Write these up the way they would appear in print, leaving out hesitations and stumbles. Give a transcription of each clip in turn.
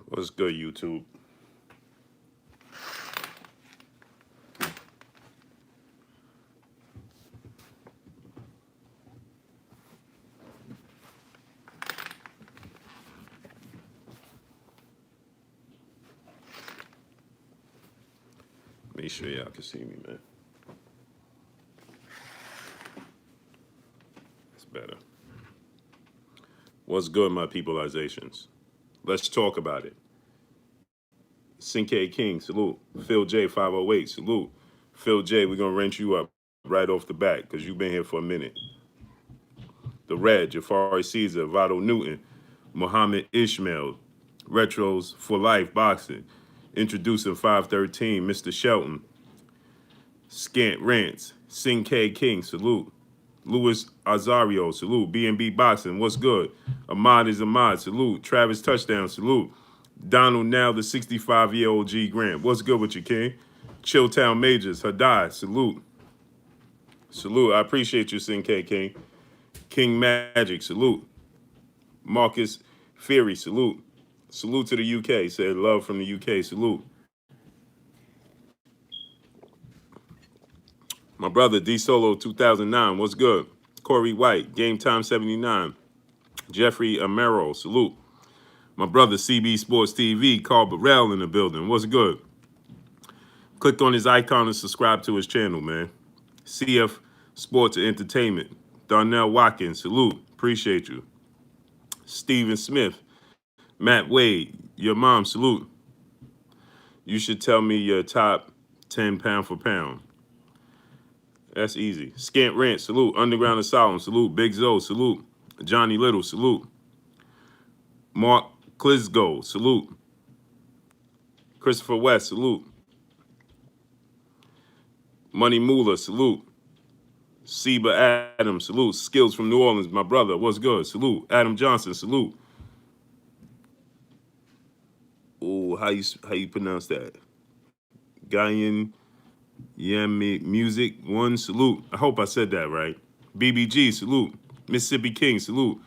What's good, YouTube? Make sure y'all can see me, man. That's better. What's good, my peopleizations? Let's talk about it. Cinque King, salute. Phil J, 508, salute. Phil J, we're going to wrench you up right off the bat because you've been here for a minute. The Red, Jafari Caesar, Vado Newton, Muhammad Ishmael, Retros for Life Boxing, introducing 513, Mr. Shelton, Scant Rants, Cinque King, salute. Luis Azario, salute. B&B Boxing, what's good? Ahmad is Ahmad, salute. Travis Touchdown, salute. Donald Now, the 65-year-old G Grant, what's good with you, King? Chilltown Majors, Hadai, salute. Salute, I appreciate you, Cinque King. King Magic, salute. Marcus Fury, salute. Salute to the UK, said love from the UK, salute. My brother, D Solo 2009, what's good? Corey White, Game Time 79. Jeffrey Amero, salute. My brother, CB Sports TV, Carl Burrell in the building, what's good? Clicked on his icon and subscribe to his channel, man. CF Sports and Entertainment. Darnell Watkins, salute. Appreciate you. Steven Smith. Matt Wade, your mom, salute. You should tell me your top 10 pound for pound. That's easy. Scant Rant, salute. Underground Asylum, salute. Big Zoe, salute. Johnny Little, salute. Mark Klizgo, salute. Christopher West, salute. Money Moolah, salute. Seba Adams, salute. Skills from New Orleans, my brother, what's good? Salute. Adam Johnson, salute. Oh, how you pronounce that? Guyan Music One, salute. I hope I said that right. BBG, salute. Mississippi King, salute.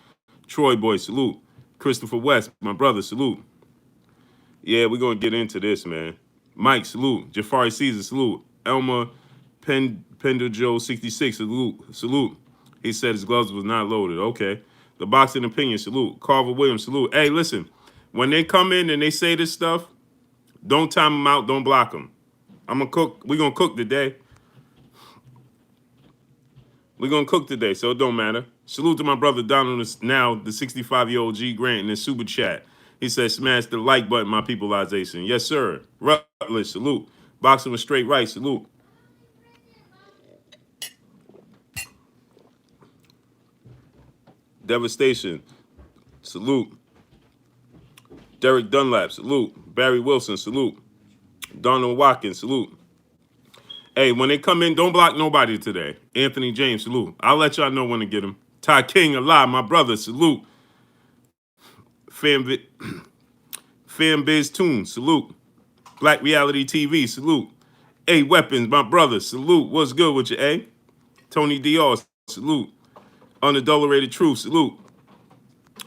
Troy Boy, salute. Christopher West, my brother, salute. Yeah, we're going to get into this, man. Mike, salute. Jafari Caesar, salute. Elmer Penderjo 66, salute. He said his gloves was not loaded. Okay. The Boxing Opinion, salute. Carver Williams, salute. Hey, listen, when they come in and they say this stuff, don't time them out, don't block them. We're going to cook today. We're going to cook today, so it don't matter. Salute to my brother Donald Now, the 65-year-old G Grant in the super chat. He said, smash the like button, my peopleization. Yes, sir. Rutledge, salute. Boxing with straight right, salute. Devastation, salute. Derek Dunlap, salute. Barry Wilson, salute. Donald Watkins, salute. Hey, when they come in, don't block nobody today. Anthony James, salute. I'll let y'all know when to get him. Ty King, alive, my brother, salute. Fanbiz Tune, salute. Black Reality TV, salute. A Weapons, my brother, salute. What's good with you, A? Tony Dior, salute. Unadulterated Truth, salute.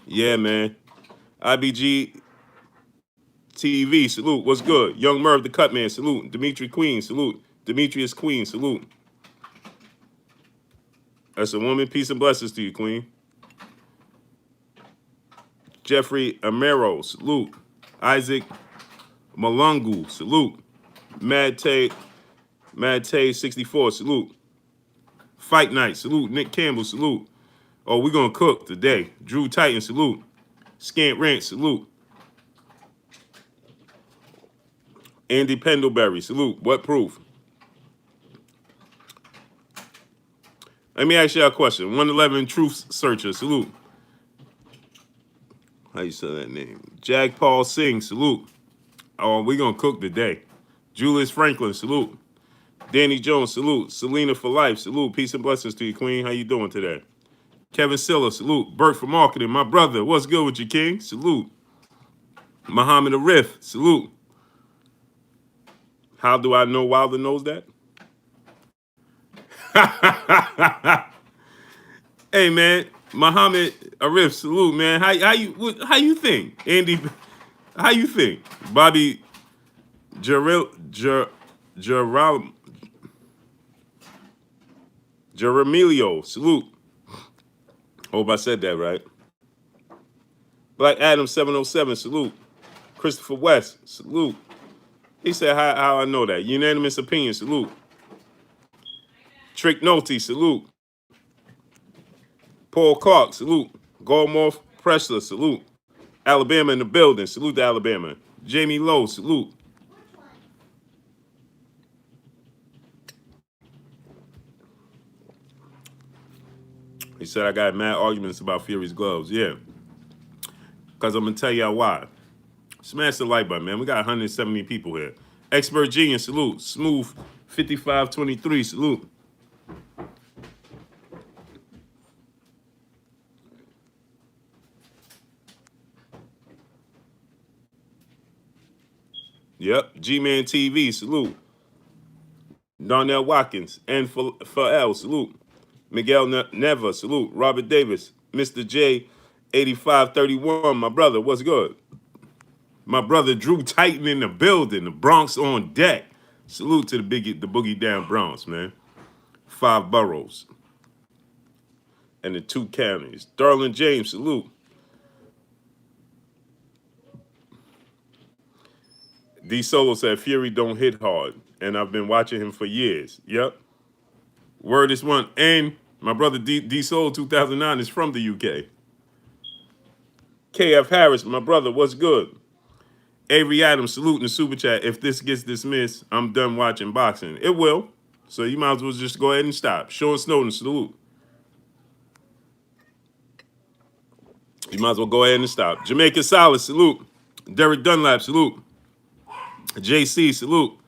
Yeah, man. IBG TV, salute. What's good? Young Merv, the Cutman, salute. Dimitri Queen, salute. Demetrius Queen, salute. That's a woman. Peace and blessings to you, Queen. Jeffrey Amero, salute. Isaac Malungu, salute. Mad Tay 64, salute. Fight Night, salute. Nick Campbell, salute. Oh, we're going to cook today. Drew Titan, salute. Scant Rant, salute. Andy Pendleberry, salute. What proof? Let me ask you a question. 111 Truth Searcher, salute. How you say that name? Jag Paul Singh, salute. Oh, we're going to cook today. Julius Franklin, salute. Danny Jones, salute. Selena for life, salute. Peace and blessings to you, Queen. How you doing today? Kevin Silla, salute. Bert for marketing, my brother. What's good with you, King? Salute. Muhammad Arif, salute. How do I know Wilder knows that? Hey, man. Muhammad Arif, salute, man. How you think? How you think? Bobby Jarrell, Jaral, Jaramilio, salute. Hope I said that right. Black Adam 707, salute. Christopher West, salute. He said, how I know that? Unanimous opinion, salute. Trick Nolte, salute. Paul Clark, salute. Goldmorph Pressler, salute. Alabama in the building, salute to Alabama. Jamie Lowe, salute. He said, I got mad arguments about Fury's gloves. Yeah, because I'm going to tell y'all why. Smash the like button, man. We got 170 people here. Expert Genius, salute. Smooth 5523, salute. Yep. G-Man TV, salute. Darnell Watkins and Pharrell, salute. Miguel Neva, salute. Robert Davis, Mr. J, 8531, my brother, what's good? My brother Drew Titan in the building, the Bronx on deck. Salute to the boogie down Bronx, man. 5 boroughs and the 2 counties. Darlin James, salute. D Solo said Fury don't hit hard, and I've been watching him for years. Yep. Word is one. And my brother D Solo 2009 is from the UK. KF Harris, my brother, what's good? Avery Adams, salute in the super chat. If this gets dismissed, I'm done watching boxing. It will. So you might as well just go ahead and stop. Sean Snowden, salute. You might as well go ahead and stop. Jamaica Solid, salute. Derek Dunlap, salute. JC, salute.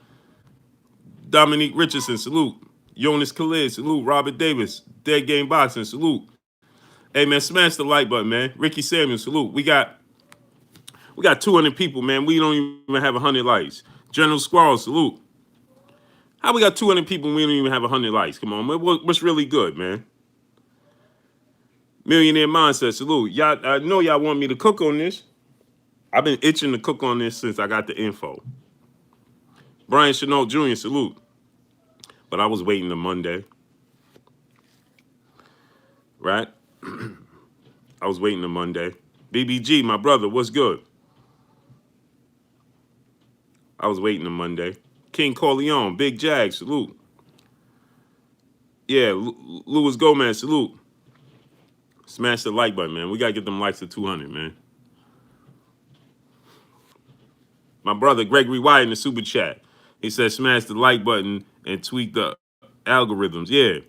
Dominique Richardson, salute. Jonas Khalid, salute. Robert Davis, Dead Game Boxing, salute. Hey man, smash the like button, man. Ricky Samuel, salute. We got 200 people, man. We don't even have 100 likes. General Squirrel, salute. How we got 200 people and we don't even have 100 likes? Come on, man. What's really good, man? Millionaire Mindset, salute. Y'all, I know y'all want me to cook on this. I've been itching to cook on this since I got the info. Brian Chenault Jr., salute. But I was waiting to Monday. Right? I was waiting to Monday. BBG, my brother, what's good? I was waiting to Monday. King Corleone, Big Jag, salute. Yeah, Louis Gomez, salute. Smash the like button, man. We got to get them likes to 200, man. My brother Gregory White in the super chat. He said smash the like button and tweak the algorithms. Yeah.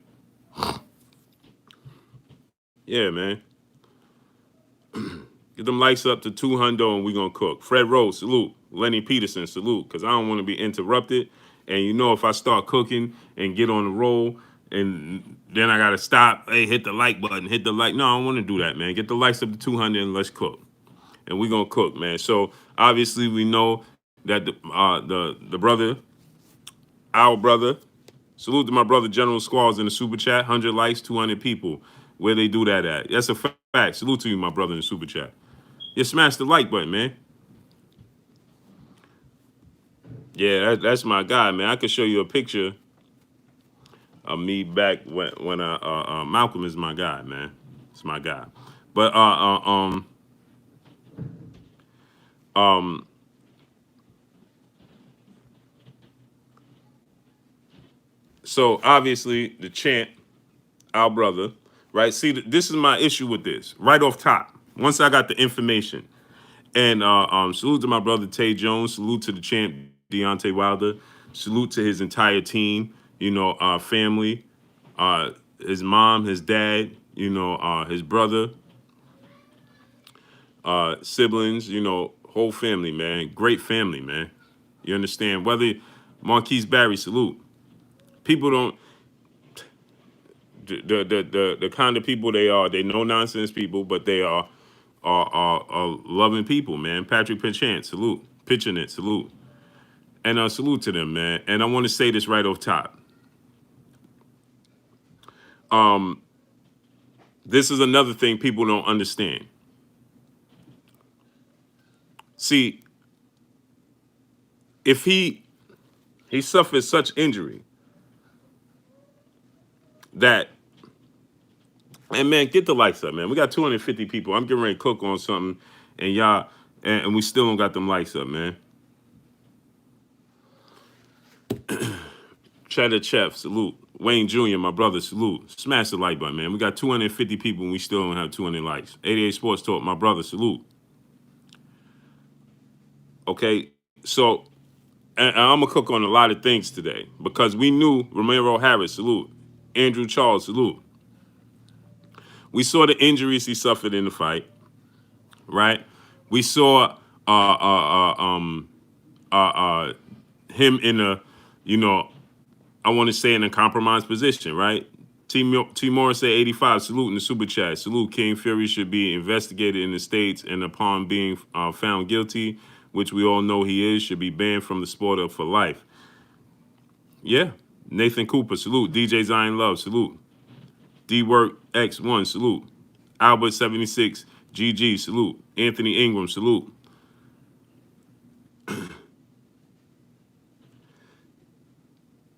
Yeah, man. Get them likes up to 200 and we going to cook. Fred Rose, salute. Lenny Peterson, salute. Because I don't want to be interrupted. And you know if I start cooking and get on the roll and then I got to stop, hey, hit the like button, hit the like. No, I don't want to do that, man. Get the likes up to 200 and let's cook. And we're going to cook, man. So obviously we know that the brother, our brother, salute to my brother General Squalls in the super chat. 100 likes, 200 people. Where they do that at? That's a fact. Salute to you, my brother in the super chat. Yeah, smash the like button, man. Yeah, that's my guy, man. I could show you a picture of me back when Malcolm is my guy, man. It's my guy. But so obviously the champ, our brother, right? See, this is my issue with this. Right off top, once I got the information, and salute to my brother Tay Jones. Salute to the champ Deontay Wilder. Salute to his entire team. You know, family, his mom, his dad. You know, his brother, siblings. You know, whole family, man. Great family, man. You understand? Whether Marquise Barry, salute. People don't. The kind of people they are. They no nonsense people, but they are loving people, man. Patrick Pinchant, salute. Pitching salute. And salute to them, man. And I want to say this right off top. This is another thing people don't understand. See, if he suffered such injury that, and man, get the lights up, man. We got 250 people. I'm getting ready to cook on something, and y'all, and we still don't got them lights up, man. Cheddar Chef, salute. Wayne Jr., my brother, salute. Smash the like button, man. We got 250 people and we still don't have 200 likes. 88 Sports Talk, my brother, salute. Okay, so, and I'm going to cook on a lot of things today because we knew Ramiro Harris, salute. Andrew Charles, salute. We saw the injuries he suffered in the fight, right? We saw him in a, you know, I want to say in a compromised position, right? T. Morris said 85, salute in the super chat. Salute, King Fury should be investigated in the States and upon being found guilty, which we all know he is, should be banned from the sport for life. Yeah. Nathan Cooper, salute. DJ Zion Love, salute. D-Work X1, salute. Albert 76, GG, salute. Anthony Ingram, salute.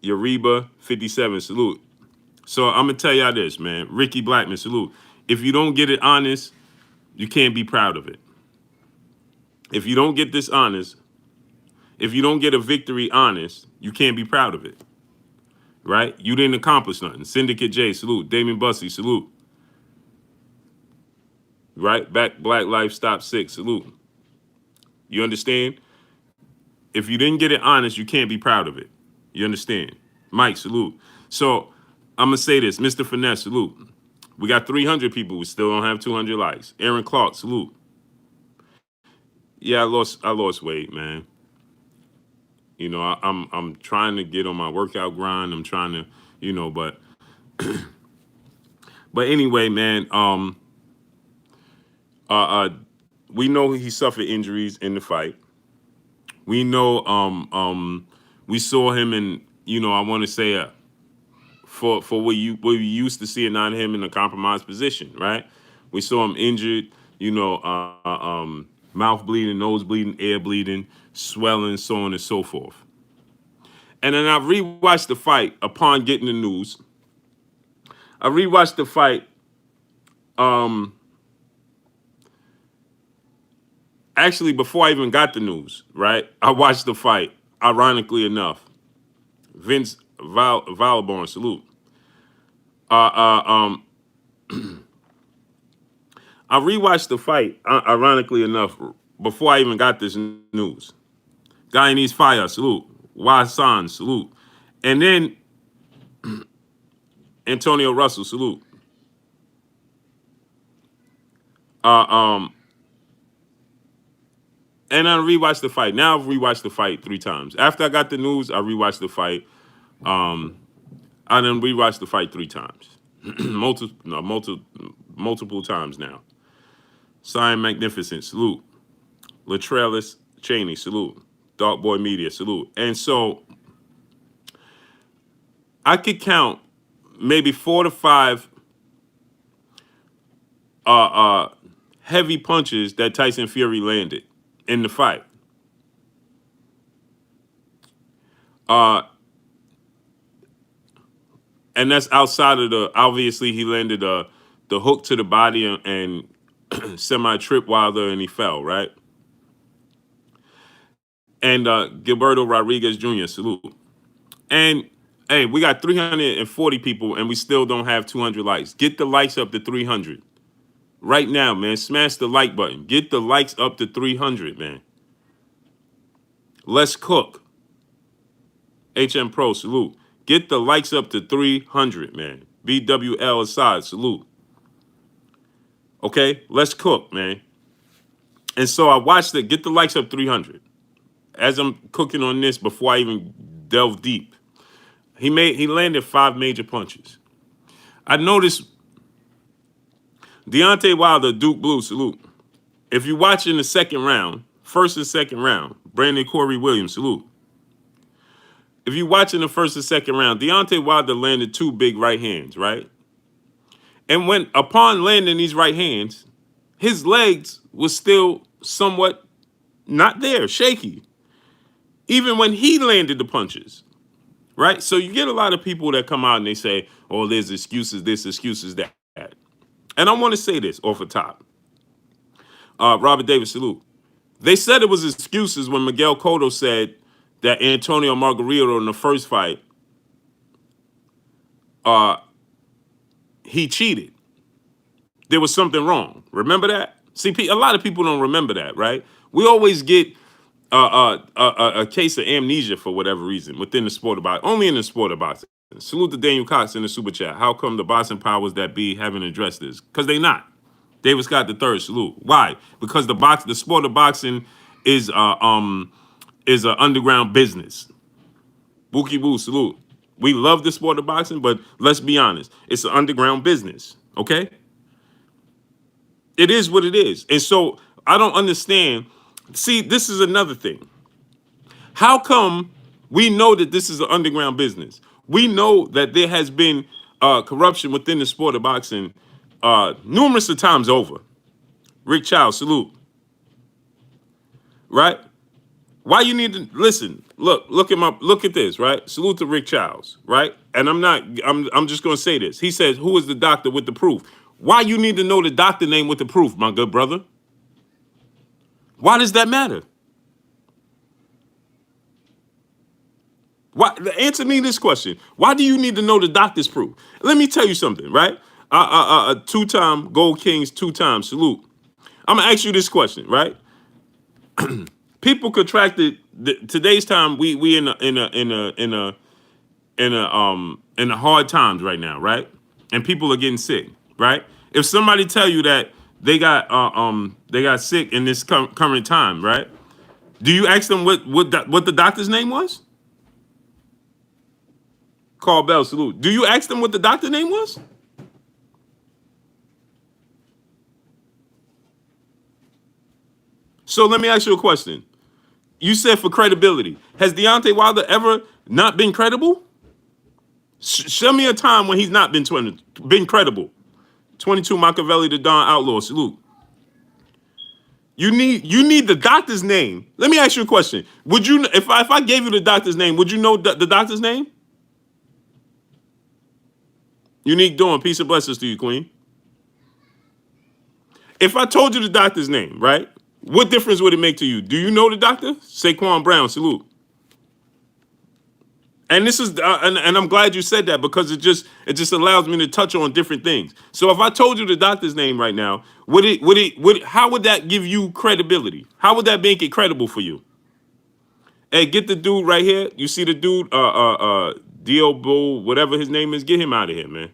Yariba 57, salute. So I'm gonna tell y'all this, man. Ricky Blackman, salute. If you don't get it honest, you can't be proud of it. If you don't get this honest, if you don't get a victory honest, you can't be proud of it. Right? You didn't accomplish nothing. Syndicate J, salute. Damon Bussey, salute. Right? Back Black Life Stop 6, salute. You understand? If you didn't get it honest, you can't be proud of it. You understand? Mike, salute. So I'm going to say this. Mr. Finesse, salute. We got 300 people. We still don't have 200 likes. Aaron Clark, salute. Yeah, I lost weight, man. You know, I'm trying to get on my workout grind. I'm trying to, you know, but anyway, man, we know he suffered injuries in the fight. We know we saw him in, you know, I want to say for what we used to see not him in a compromised position, right? We saw him injured, you know, mouth bleeding, nose bleeding, air bleeding, swelling, so on and so forth. And then I rewatched the fight upon getting the news. I rewatched the fight. Actually, before I even got the news, right? I watched the fight. Ironically enough, Vince Valborn, salute. I rewatched the fight. Ironically enough, before I even got this news. Guyanese Fire, salute. Wasan, salute. And then Antonio Russell, salute. And I rewatched the fight. Now I've rewatched the fight 3 times. After I got the news, I rewatched the fight. I then rewatched the fight 3 times. multiple times now. Sign Magnificent, salute. Latrellis Cheney, salute. Dark Boy Media, salute. And so I could count maybe 4 to 5 heavy punches that Tyson Fury landed in the fight. And that's outside of the, obviously he landed the hook to the body and semi-trip Wilder and he fell, right? And Gilberto Rodriguez Jr., salute. And hey, we got 340 people and we still don't have 200 likes. Get the likes up to 300. Right now, man. Smash the like button. Get the likes up to 300, man. Let's cook. HM Pro, salute. Get the likes up to 300, man. BWL aside, salute. Okay, let's cook, man. And so I watched it. Get the likes up 300. As I'm cooking on this, before I even delve deep, he landed 5 major punches. I noticed Deontay Wilder, Duke Blue, salute. If you watch in the second round, first and second round, Brandon Corey Williams, salute. If you watch in the first and second round, Deontay Wilder landed 2 big right hands, right? And when upon landing these right hands, his legs was still somewhat not there, shaky. even when he landed the punches, right? So you get a lot of people that come out and they say, oh, there's excuses, this, excuses, that. And I want to say this off the top. Robert Davis, salute. They said it was excuses when Miguel Cotto said that Antonio Margarito in the first fight, he cheated. There was something wrong. Remember that? See, a lot of people don't remember that, right? We always get a case of amnesia for whatever reason within the sport of boxing, only in the sport of boxing. Salute to Daniel Cox in the super chat. How come the boxing powers that be haven't addressed this? Because they not. David Scott the third, salute. Why? Because the sport of boxing is an underground business. Bookie Boo, salute. We love the sport of boxing, but let's be honest, it's an underground business. Okay? It is what it is. And so I don't understand. See, this is another thing. How come we know that this is an underground business? We know that there has been corruption within the sport of boxing numerous of times over. Rick Childs, salute. Right? Why you need to listen? Look at this, right? Salute to Rick Childs, right? And I'm just gonna say this. He says, who is the doctor with the proof? Why you need to know the doctor name with the proof, my good brother? Why does that matter? Why, answer me this question. Why do you need to know the doctor's proof? Let me tell you something, right? Two-time Gold Kings, two-time salute. I'm gonna ask you this question, right? People contracted today's time. We in a hard times right now, right? And people are getting sick, right? If somebody tell you that they got sick in this current time, right? Do you ask them what the doctor's name was? Carl Bell, salute. Do you ask them what the doctor's name was? So let me ask you a question. You said for credibility. Has Deontay Wilder ever not been credible? Show me a time when he's not been credible. 22 Machiavelli the Don Outlaw, salute. You need the doctor's name. Let me ask you a question. Would you, if I gave you the doctor's name, would you know the doctor's name? Unique Dawn, peace and blessings to you, Queen. If I told you the doctor's name, right? What difference would it make to you? Do you know the doctor? Saquon Brown, salute. And this is, and I'm glad you said that because it just allows me to touch on different things. So if I told you the doctor's name right now, how would that give you credibility? How would that make it credible for you? Hey, get the dude right here. You see the dude, Dio, whatever his name is. Get him out of here, man.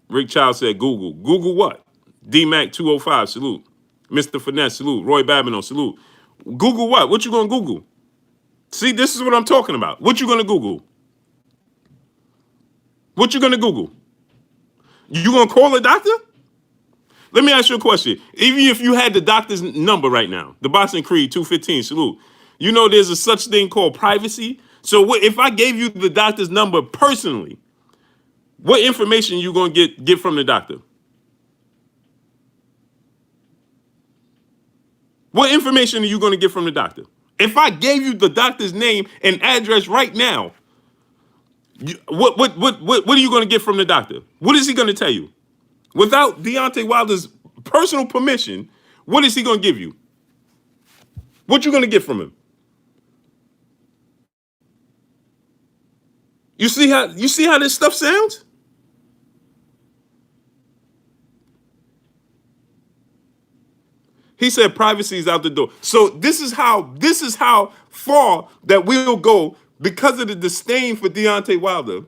Rick Child said Google. Google what? D-Mac 205, salute. Mr. Finesse, salute. Roy Babineau, salute. Google what? What you gonna Google? See, this is what I'm talking about. What you gonna Google? What you gonna Google? You gonna call a doctor? Let me ask you a question. Even if you had the doctor's number right now, the Boston Creed 215, salute. You know there's a such thing called privacy. So if I gave you the doctor's number personally, what information you gonna get from the doctor? What information are you gonna get from the doctor? If I gave you the doctor's name and address right now, what are you gonna get from the doctor? What is he gonna tell you? Without Deontay Wilder's personal permission, what is he gonna give you? What you gonna get from him? You see how this stuff sounds? He said privacy is out the door. So this is how far that we'll go because of the disdain for Deontay Wilder,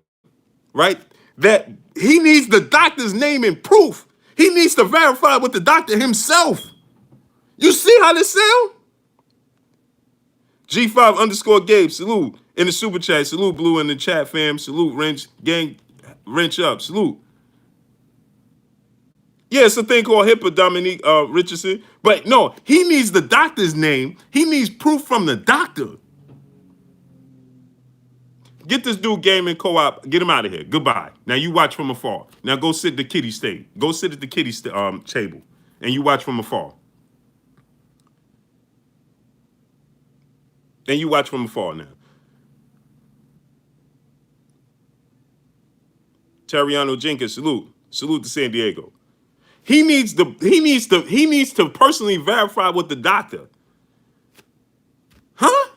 right? That he needs the doctor's name and proof. He needs to verify with the doctor himself. You see how this sound? G5_Gabe, salute in the super chat. Salute Blue in the chat, fam. Salute Wrench, gang, wrench up. Salute. Yeah, it's a thing called HIPAA, Dominique Richardson. But no, he needs the doctor's name. He needs proof from the doctor. Get this dude gaming co-op. Get him out of here. Goodbye. Now you watch from afar. Now go sit at the kiddie state. Go sit at the kiddie table, and you watch from afar. And you watch from afar now. Terriano Jenkins, salute. Salute to San Diego. He needs to personally verify with the doctor. Huh?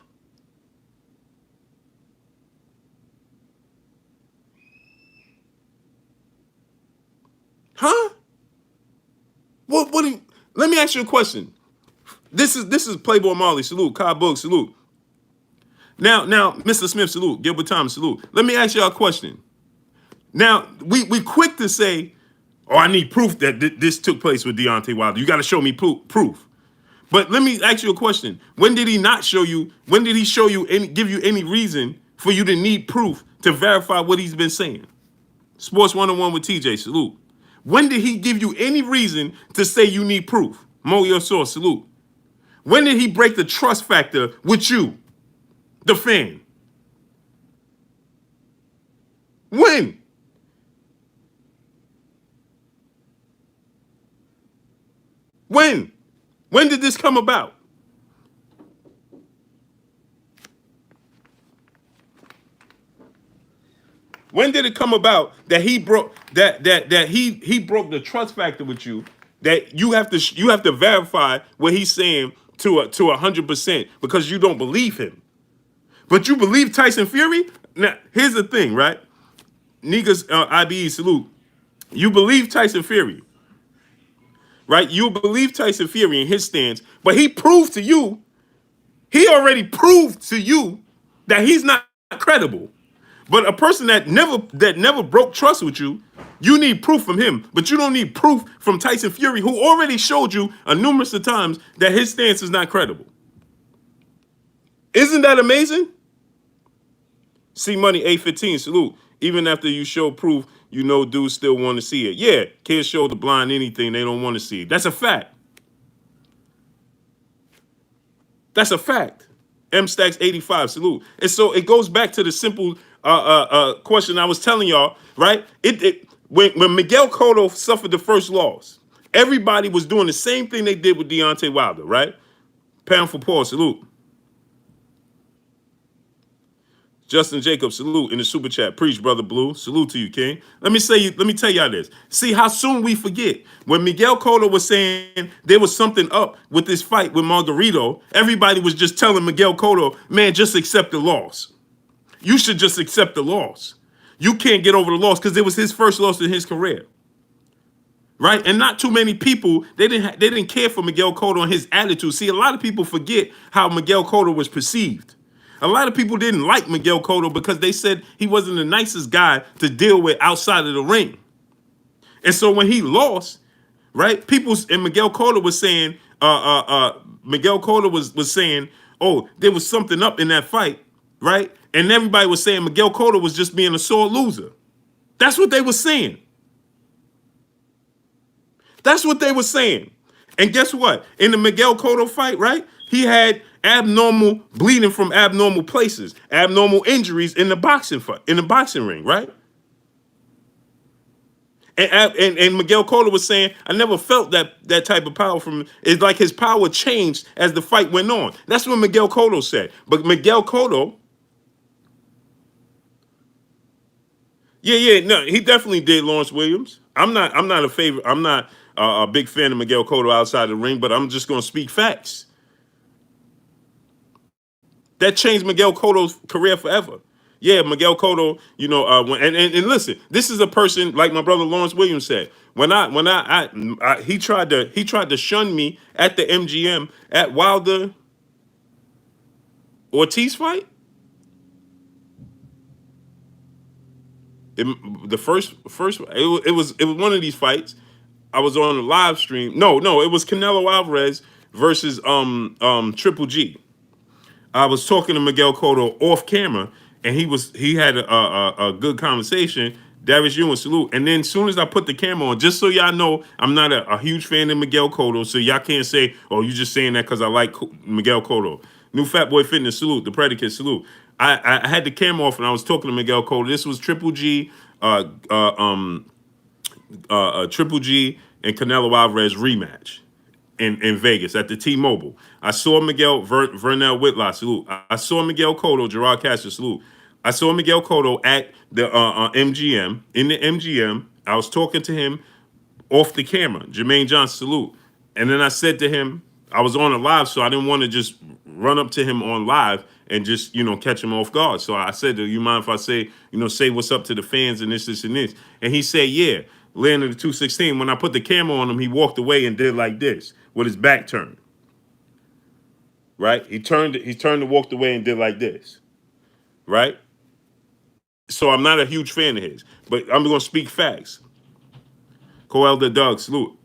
Huh? Let me ask you a question. This is Playboy Marley, salute. Kyle Boog, salute. Now, Mr. Smith, salute. Gilbert Thomas, salute. Let me ask y'all a question. Now, we quick to say, oh, I need proof that this took place with Deontay Wilder. You got to show me proof. But let me ask you a question. When did he not show you? When did he show you give you any reason for you to need proof to verify what he's been saying? Sports 101 with TJ, salute. When did he give you any reason to say you need proof? Mo your source, salute. When did he break the trust factor with you, the fan? When? When? When did this come about? When did it come about that he broke he broke the trust factor with you? That you have to verify what he's saying to 100% because you don't believe him, but you believe Tyson Fury. Now here's the thing, right? Niggas, IBE salute. You believe Tyson Fury, right? You believe Tyson Fury in his stance, but he proved to you, he already proved to you that he's not credible. But a person that never broke trust with you, you need proof from him. But you don't need proof from Tyson Fury, who already showed you numerous of times that his stance is not credible. Isn't that amazing? C Money 815, salute. Even after you show proof, you know dudes still want to see it. Yeah, kids show the blind anything they don't want to see. That's a fact. That's a fact. M Stacks 85, salute. And so it goes back to the simple question I was telling y'all, right? When Miguel Cotto suffered the first loss, everybody was doing the same thing they did with Deontay Wilder, right? Pound for paw, salute. Justin Jacobs, salute in the super chat. Preach, brother Blue. Salute to you, King. Let me tell y'all this. See how soon we forget. When Miguel Cotto was saying there was something up with this fight with Margarito, everybody was just telling Miguel Cotto, man, just accept the loss. You should just accept the loss. You can't get over the loss because it was his first loss in his career. Right? And not too many people, they didn't care for Miguel Cotto and his attitude. See, a lot of people forget how Miguel Cotto was perceived. A lot of people didn't like Miguel Cotto because they said he wasn't the nicest guy to deal with outside of the ring. And so when he lost, right, and Miguel Cotto was saying, Miguel Cotto was saying, oh, there was something up in that fight, right? And everybody was saying Miguel Cotto was just being a sore loser. That's what they were saying. That's what they were saying. And guess what? In the Miguel Cotto fight, right, he had abnormal bleeding from abnormal places, abnormal injuries in the boxing ring, right? And Miguel Cotto was saying, I never felt that type of power from. It's like his power changed as the fight went on. That's what Miguel Cotto said. But Miguel Cotto, no, he definitely did Lawrence Williams. I'm not a big fan of Miguel Cotto outside the ring, but I'm just gonna speak facts. That changed Miguel Cotto's career forever. Yeah, Miguel Cotto, you know, and listen, this is a person like my brother Lawrence Williams said. He tried to shun me at the MGM at Wilder Ortiz fight. The first it was one of these fights. I was on a live stream. No, it was Canelo Alvarez versus Triple G. I was talking to Miguel Cotto off camera, and he had a good conversation. Darius Ewan, salute. And then as soon as I put the camera on, just so y'all know, I'm not a huge fan of Miguel Cotto, so y'all can't say, oh, you just saying that because I like Miguel Cotto. New Fat Boy Fitness, salute. The Predicate, salute. I had the camera off, and I was talking to Miguel Cotto. This was Triple G, Triple G and Canelo Alvarez rematch. in Vegas at the T-Mobile. I saw Miguel Vernell Whitlock, salute. I saw Miguel Cotto, Gerard Castro, salute. I saw Miguel Cotto at the MGM. In the MGM, I was talking to him off the camera. Jermaine Johnson, salute. And then I said to him, I was on a live, so I didn't want to just run up to him on live and just, catch him off guard. So I said, do you mind if I say what's up to the fans and this, and this? And he said, yeah. Land of the 216. When I put the camera on him, he walked away and did like this with his back turned. Right? He turned and walked away and did like this. Right? So I'm not a huge fan of his, but I'm going to speak facts. Coel the Doug, salute.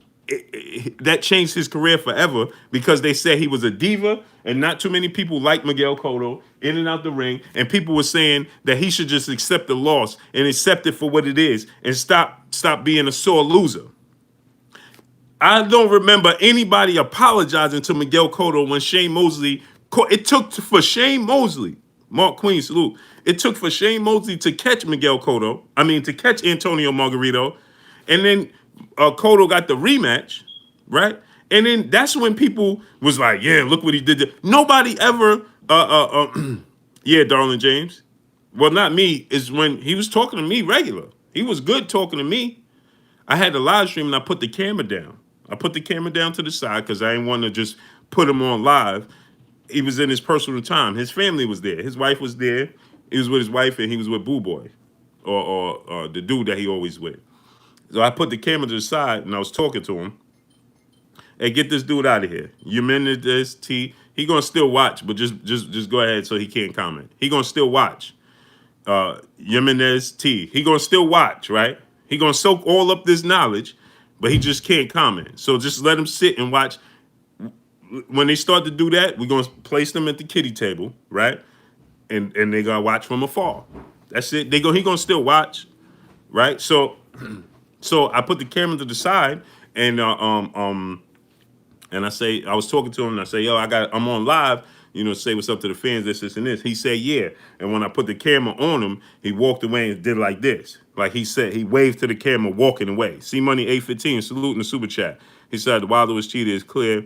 That changed his career forever because they said he was a diva and not too many people like Miguel Cotto in and out the ring. And people were saying that he should just accept the loss and accept it for what it is and stop being a sore loser. I don't remember anybody apologizing to Miguel Cotto when Shane Mosley. It took for Shane Mosley, Mark Queen, salute. It took for Shane Mosley to catch Miguel Cotto. I mean, to catch Antonio Margarito. And then Cotto got the rematch, right? And then that's when people was like, yeah, look what he did. Nobody ever, yeah, Darling James. Well, not me, is when he was talking to me regular. He was good talking to me. I had the live stream and I put the camera down. I put the camera down to the side because I didn't want to just put him on live. He was in his personal time. His family was there. His wife was there. He was with his wife and he was with Boo Boy or the dude that he always with. So I put the camera to the side and I was talking to him. Hey, get this dude out of here. Jimenez T. He gonna still watch, but just go ahead so he can't comment. He gonna still watch. Jimenez T. He gonna still watch, right? He gonna soak all up this knowledge, but he just can't comment. So just let him sit and watch. When they start to do that, we're gonna place them at the kiddie table, right? And they gonna watch from afar. That's it. He gonna still watch, right? So I put the camera to the side and I say, I was talking to him and I say, yo, I'm on live, say what's up to the fans, this, and this. He said, yeah. And when I put the camera on him, he walked away and did like this. Like he said, he waved to the camera walking away. C Money 815, saluting the super chat. He said, the Wilder was cheated is clear.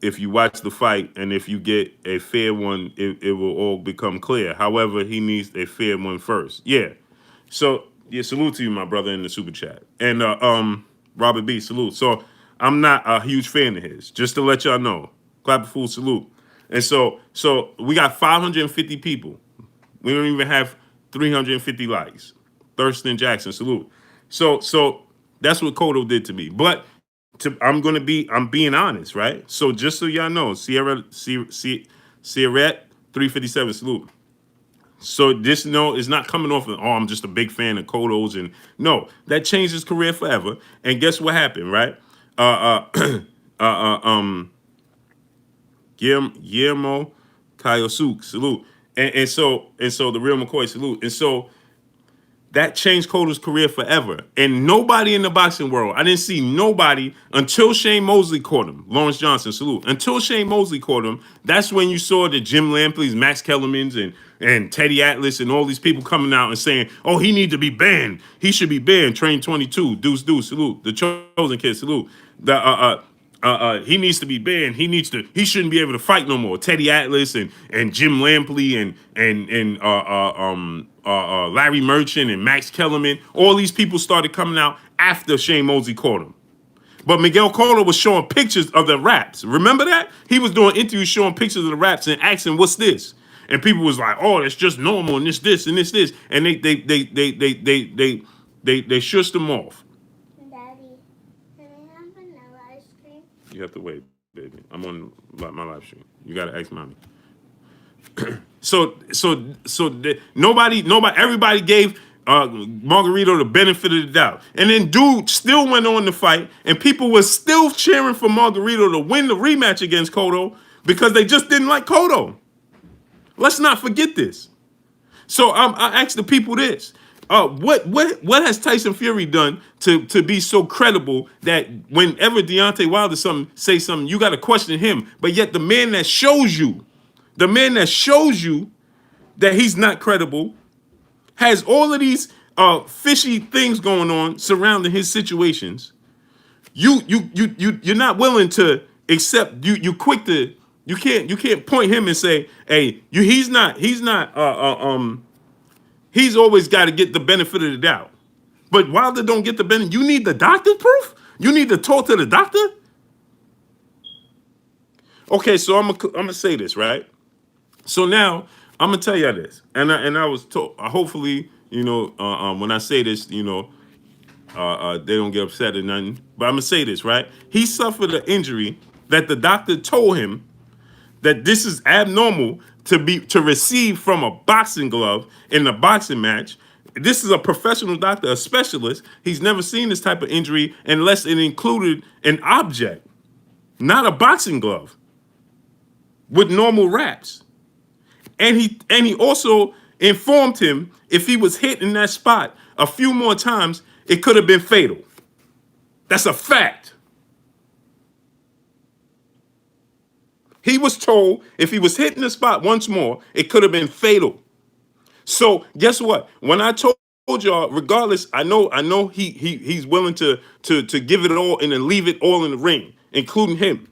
If you watch the fight and if you get a fair one, it will all become clear. However, he needs a fair one first. Yeah. So, yeah, salute to you, my brother, in the super chat. And Robert B, salute. So I'm not a huge fan of his, just to let y'all know. Clap a fool, salute. And so we got 550 people. We don't even have 350 likes. Thurston Jackson, salute. So that's what Cotto did to me. But I'm being honest, right? So just so y'all know, Sierra 357, salute. So this is not coming off of, I'm just a big fan of Cotto's, and no, that changed his career forever. And guess what happened, right? Guillermo Kayosuk, salute. And so the real McCoy, salute. And so that changed Cotto's career forever. And nobody in the boxing world, I didn't see nobody until Shane Mosley caught him. Lawrence Johnson, salute. Until Shane Mosley caught him, that's when you saw the Jim Lampley's, Max Kellerman's, and Teddy Atlas and all these people coming out and saying, oh, he need to be banned. He should be banned. Train 22, Deuce, salute. The Chosen Kid, salute. He needs to be banned. He shouldn't be able to fight no more. Teddy Atlas and Jim Lampley and Larry Merchant and Max Kellerman, all these people started coming out after Shane Mosley caught him. But Miguel Cotto was showing pictures of the raps. Remember that? He was doing interviews showing pictures of the raps and asking, what's this? And people was like, oh, that's just normal and this and this. And they shushed him off. Daddy, can I have vanilla ice cream? You have to wait, baby. I'm on my live stream. You gotta ask mommy. Everybody gave Margarito the benefit of the doubt, and then dude still went on to fight, and people were still cheering for Margarito to win the rematch against Cotto because they just didn't like Cotto. Let's not forget this. So I asked the people this. What has Tyson Fury done to be so credible that whenever Deontay Wilder say something, you got to question him? But yet the man that shows you that he's not credible has all of these fishy things going on surrounding his situations. You're not willing to accept. You quick to you can't point him and say, hey, he's always got to get the benefit of the doubt. But Wilder don't get the benefit. You need the doctor's proof. You need to talk to the doctor. Okay, so I'm gonna say this, right. So now I'm gonna tell you this, and I was told. Hopefully, when I say this, they don't get upset or nothing. But I'm gonna say this, right? He suffered an injury that the doctor told him that this is abnormal to receive from a boxing glove in a boxing match. This is a professional doctor, a specialist. He's never seen this type of injury unless it included an object, not a boxing glove, with normal wraps. And he also informed him if he was hit in that spot a few more times, it could have been fatal. That's a fact. He was told if he was hit in the spot once more, it could have been fatal. So guess what? When I told y'all, regardless, I know he's willing to give it all and then leave it all in the ring, including him,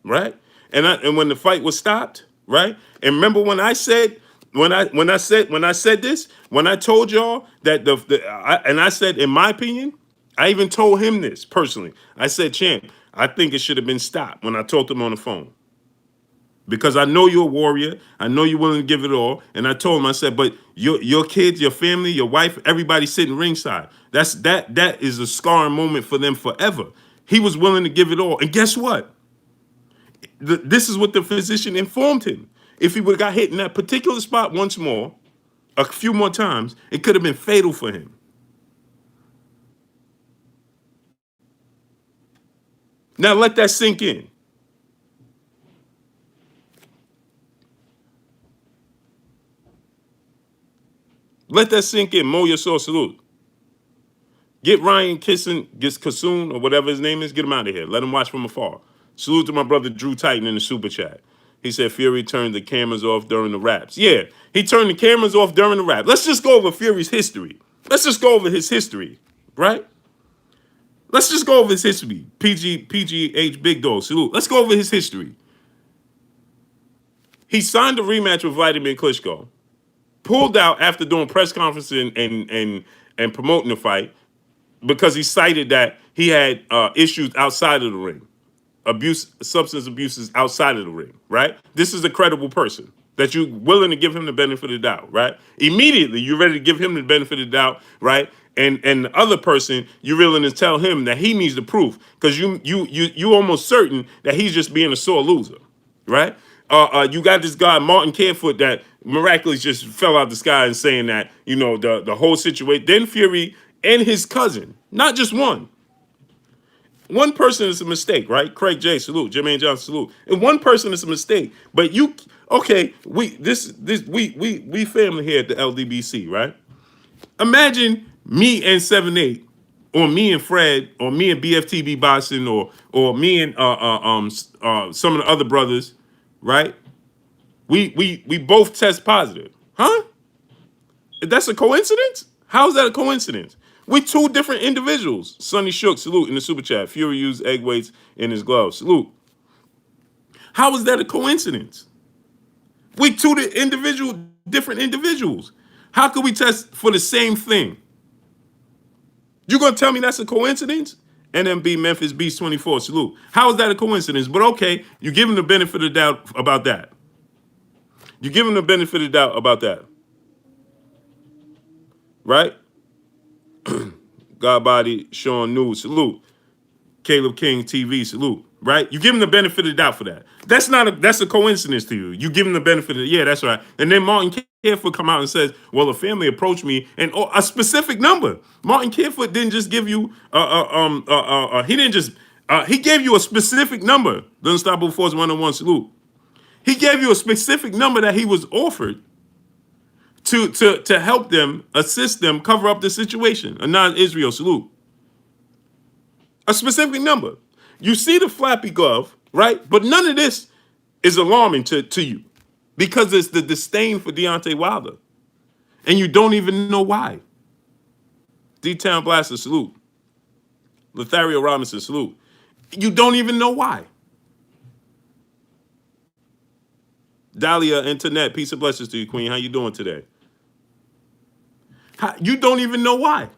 right? And when the fight was stopped, right? And remember when I said when I said this, when I told y'all that I said in my opinion, I even told him this personally. I said, champ, I think it should have been stopped when I talked to him on the phone. Because I know you're a warrior. I know you're willing to give it all. And I told him, I said, but your kids, your family, your wife, everybody sitting ringside. That is a scarring moment for them forever. He was willing to give it all. And guess what? This is what the physician informed him. If he would have got hit in that particular spot once more, a few more times, it could have been fatal for him. Now let that sink in. Let that sink in. Mo your soul salute. Get Ryan gets Kassoon, or whatever his name is, get him out of here. Let him watch from afar. Salute to my brother Drew Titan in the super chat. He said Fury turned the cameras off during the raps. Yeah, he turned the cameras off during the rap. Let's just go over Fury's history. Let's just go over his history, right? Let's just go over his history. PGH Big Dog, salute. Let's go over his history. He signed a rematch with Vladimir Klitschko, pulled out after doing press conference and promoting the fight because he cited that he had issues outside of the ring, substance abuses outside of the ring, right? This is a credible person that you're willing to give him the benefit of the doubt, right? Immediately, you're ready to give him the benefit of the doubt, right? And the other person, you're willing to tell him that he needs the proof because you almost certain that he's just being a sore loser, right? You got this guy Martin Carefoot that miraculously just fell out the sky and saying that the whole situation. Then Fury and his cousin, not just one. One person is a mistake, right? Craig J, salute. Jermaine Johnson, salute. And one person is a mistake. But we family here at the LDBC, right? Imagine me and 7-8, or me and Fred, or me and BFTB Boxing, or me and some of the other brothers, right? We both test positive. Huh? That's a coincidence? How is that a coincidence? We two different individuals. Sonny Shook, salute in the super chat. Fury used egg weights in his gloves. Salute. How is that a coincidence? We two different individuals. How could we test for the same thing? You gonna tell me that's a coincidence? NMB Memphis Beast 24, salute. How is that a coincidence? But okay, you give him the benefit of the doubt about that. You give him the benefit of the doubt about that. Right? Godbody Sean News, salute. Caleb King TV, salute. Right? You give him the benefit of the doubt for that. That's a coincidence to you. You give him the benefit of yeah, that's right. And then Martin Carefoot come out and says, well, the family approached me and a specific number. Martin Carefoot didn't just give you he gave you a specific number. The Unstoppable Force 101 salute. He gave you a specific number that he was offered to help them, assist them, cover up the situation. Anan Israel, salute. A specific number. You see the flappy glove, right? But none of this is alarming to you because it's the disdain for Deontay Wilder. And you don't even know why. D-Town Blaster, salute. Lothario Robinson, salute. You don't even know why. Dahlia Internet, peace and blessings to you, Queen. How you doing today? You don't even know why.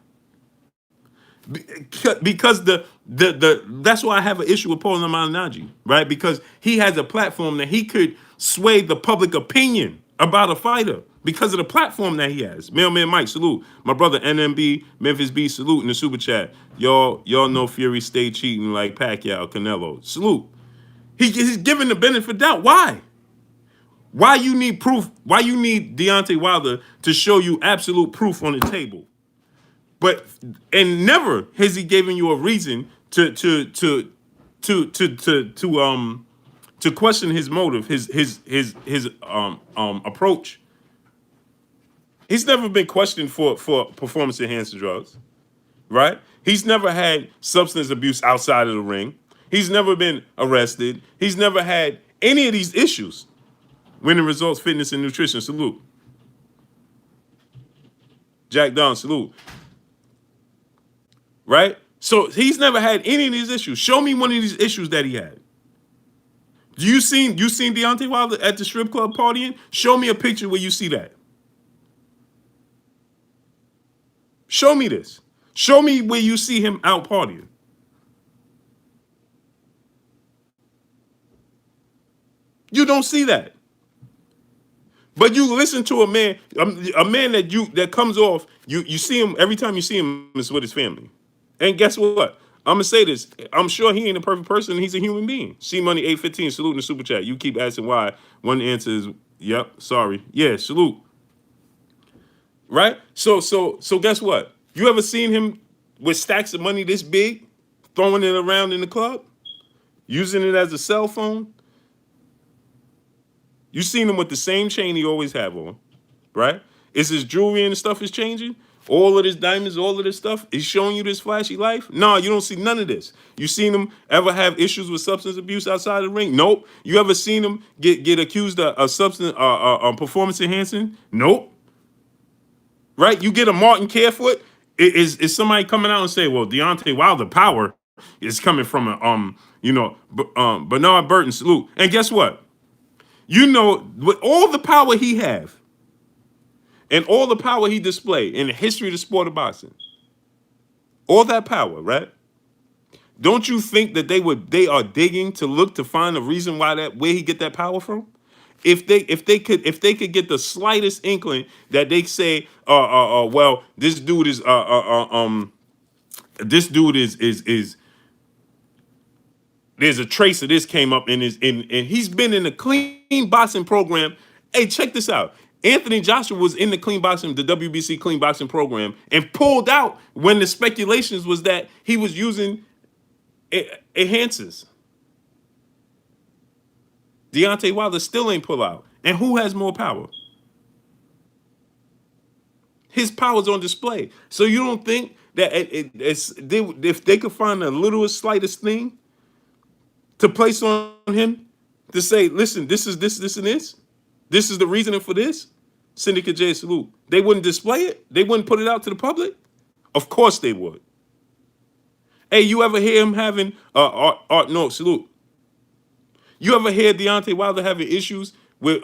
Because that's why I have an issue with Paul Malignaggi, right? Because he has a platform that he could sway the public opinion about a fighter because of the platform that he has. Mailman Mike, salute. My brother NMB, Memphis B, salute in the super chat. Y'all know Fury stay cheating like Pacquiao, Canelo. Salute. He's given the benefit of doubt. Why? Why you need proof? Why you need Deontay Wilder to show you absolute proof on the table? But and never has he given you a reason to question his motive, his approach. He's never been questioned for performance enhancing drugs, right? He's never had substance abuse outside of the ring. He's never been arrested. He's never had any of these issues. Winning results, fitness, and nutrition. Salute. Jack Don, salute. Right? So he's never had any of these issues. Show me one of these issues that he had. You seen Deontay Wilder at the strip club partying? Show me a picture where you see that. Show me this. Show me where you see him out partying. You don't see that. But you listen to a man that comes off, you see him every time you see him is with his family. And guess what? I'm gonna say this. I'm sure he ain't a perfect person. He's a human being. C Money 815, salute in the super chat. You keep asking why. One answer is, yep, sorry. Yeah, salute. Right? So guess what? You ever seen him with stacks of money this big, throwing it around in the club, using it as a cell phone? You seen him with the same chain he always have on, right? Is his jewelry and stuff is changing? All of his diamonds, all of this stuff is showing you this flashy life? No, you don't see none of this. You seen him ever have issues with substance abuse outside of the ring? Nope. You ever seen him get accused of substance performance enhancing? Nope. Right? You get a Martin Carefoot, is somebody coming out and say, well, Deontay Wilder power is coming from Bernard Burton, salute. And guess what? You know, with all the power he have and all the power he displayed in the history of the sport of boxing, all that power, right? Don't you think that they are digging to look to find a reason where he get that power from? If they could get the slightest inkling that they say, well, this dude is there's a trace of this came up and he's been in a clean boxing program. Hey, check this out. Anthony Joshua was in the WBC clean boxing program and pulled out when the speculations was that he was using enhancers. Deontay Wilder still ain't pull out. And who has more power? His power's on display. So you don't think that if they could find the littlest, slightest thing to place on him to say, listen, this and this. This is the reasoning for this. Syndicate J, salute. They wouldn't display it? They wouldn't put it out to the public? Of course they would. Hey, you ever hear him having art no, salute. You ever hear Deontay Wilder having issues with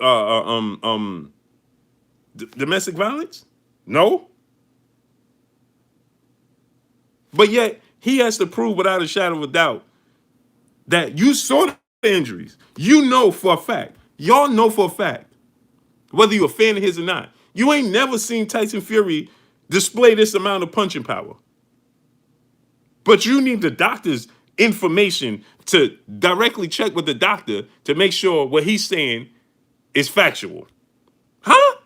domestic violence? No. But yet he has to prove without a shadow of a doubt that you saw the injuries. You know for a fact. Y'all know for a fact. Whether you're a fan of his or not. You ain't never seen Tyson Fury display this amount of punching power. But you need the doctor's information to directly check with the doctor to make sure what he's saying is factual. Huh?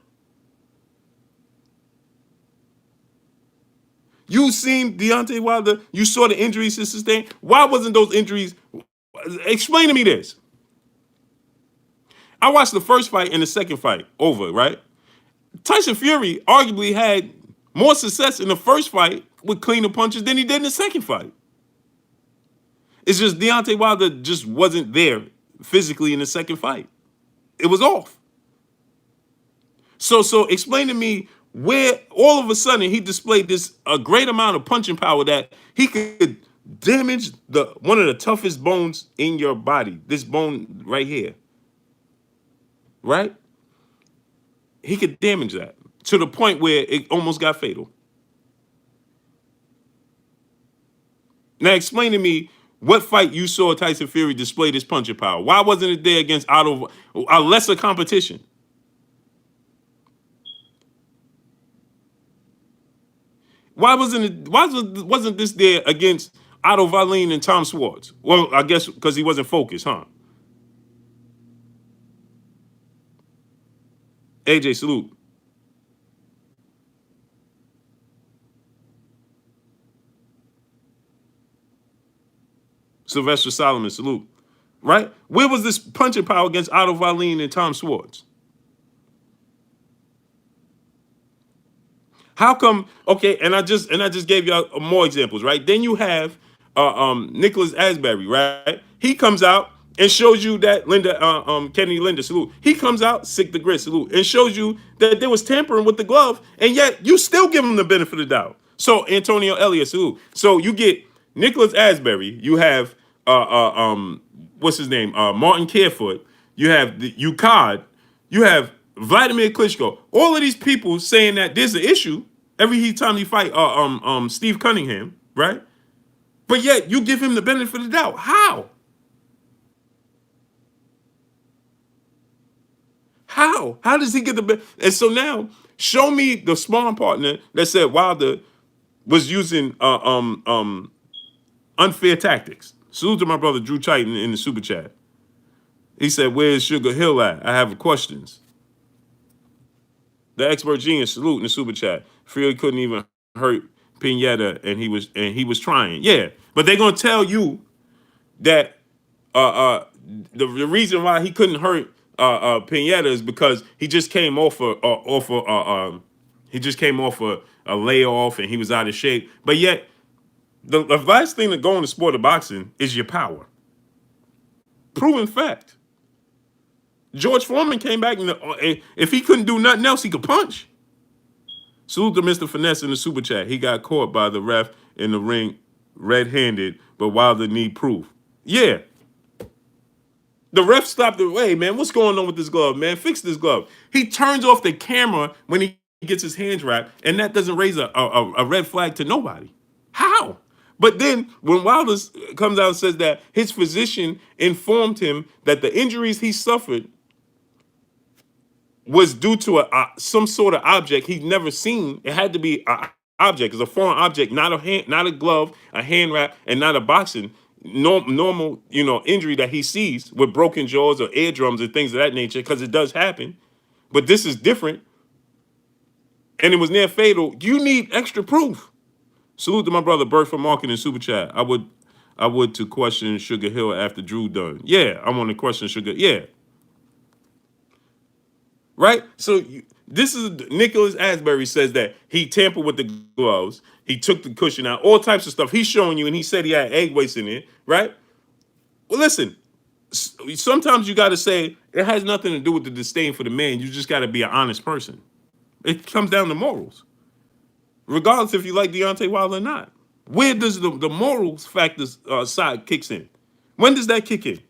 You seen Deontay Wilder, you saw the injuries he sustained. Why wasn't those injuries? Explain to me this. I watched the first fight and the second fight over, right? Tyson Fury arguably had more success in the first fight with cleaner punches than he did in the second fight. It's just Deontay Wilder just wasn't there physically in the second fight. It was off. So explain to me where all of a sudden he displayed this a great amount of punching power that he could damage the one of the toughest bones in your body. This bone right here, right? He could damage that to the point where it almost got fatal. Now explain to me what fight you saw Tyson Fury display this punching power. Why wasn't it there against Otto, a lesser competition? Wasn't this there against Otto Wallin and Tom Schwartz? Well, I guess because he wasn't focused, huh? AJ, salute. Sylvester Solomon, salute. Right? Where was this punching power against Otto Wallin and Tom Schwartz? How come? Okay, and I just gave y'all more examples, right? Then you have Nicholas Asbury, right? He comes out and shows you that Kennedy Linda, salute. He comes out, sick the grit, salute, and shows you that there was tampering with the glove, and yet you still give him the benefit of the doubt. So Antonio Elliott, salute. So you get Nicholas Asbury, you have what's his name? Martin Carefoot, you have the UCOD, you have Vladimir Klitschko. All of these people saying that there's an issue every time he fight Steve Cunningham, right? But yet you give him the benefit of the doubt. How? How? How does he get the benefit? And so now show me the sparring partner that said Wilder was using unfair tactics. Salute to my brother Drew Chiton in the super chat. He said, "Where's Sugar Hill at? I have questions." The expert genius, salute in the super chat. Fury couldn't even hurt Pineda, and he was trying. Yeah, but they're gonna tell you that the reason why he couldn't hurt Pineda is because he just came off a layoff and he was out of shape. But yet, the last thing to go in the sport of boxing is your power. Proven fact. George Foreman came back, and if he couldn't do nothing else, he could punch. Salute to Mr. Finesse in the super chat. He got caught by the ref in the ring red-handed, but Wilder need proof. Yeah. The ref stopped it. Hey, man, what's going on with this glove, man? Fix this glove. He turns off the camera when he gets his hands wrapped, and that doesn't raise a red flag to nobody. How? But then when Wilder comes out and says that his physician informed him that the injuries he suffered was due to some sort of object he'd never seen. It had to be an object. It's a foreign object, not a hand, not a glove, a hand wrap, and not a boxing normal, injury that he sees with broken jaws or eardrums and things of that nature, because it does happen. But this is different, and it was near fatal. You need extra proof. Salute to my brother Bert for marketing in super chat. I would to question Sugar Hill after Drew done. Yeah, I want to question Sugar. Yeah. Right? So this is Nicholas Asbury says that he tampered with the gloves. He took the cushion out, all types of stuff. He's showing you, and he said he had egg waste in it, right? Well, listen, sometimes you got to say it has nothing to do with the disdain for the man. You just got to be an honest person. It comes down to morals, regardless if you like Deontay Wilder or not. Where does the morals factors side kicks in? When does that kick in?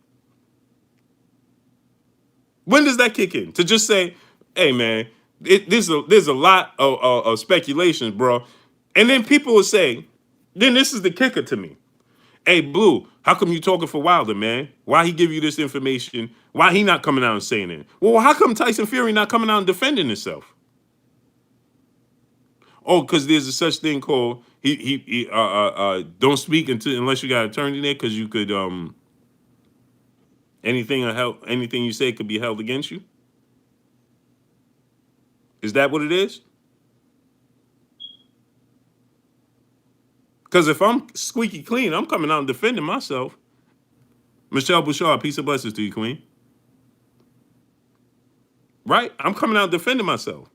When does that kick in? To just say, hey, man, there's a lot of speculations, bro. And then people will say, then this is the kicker to me. Hey, Blue, how come you talking for Wilder, man? Why he give you this information? Why he not coming out and saying it? Well, how come Tyson Fury not coming out and defending himself? Oh, because there's a such thing called he don't speak unless you got an attorney there, because you could anything you say could be held against you. Is that what it is? Because if I'm squeaky clean, I'm coming out and defending myself. Michelle Bouchard, peace and blessings to you, Queen. Right? I'm coming out defending myself.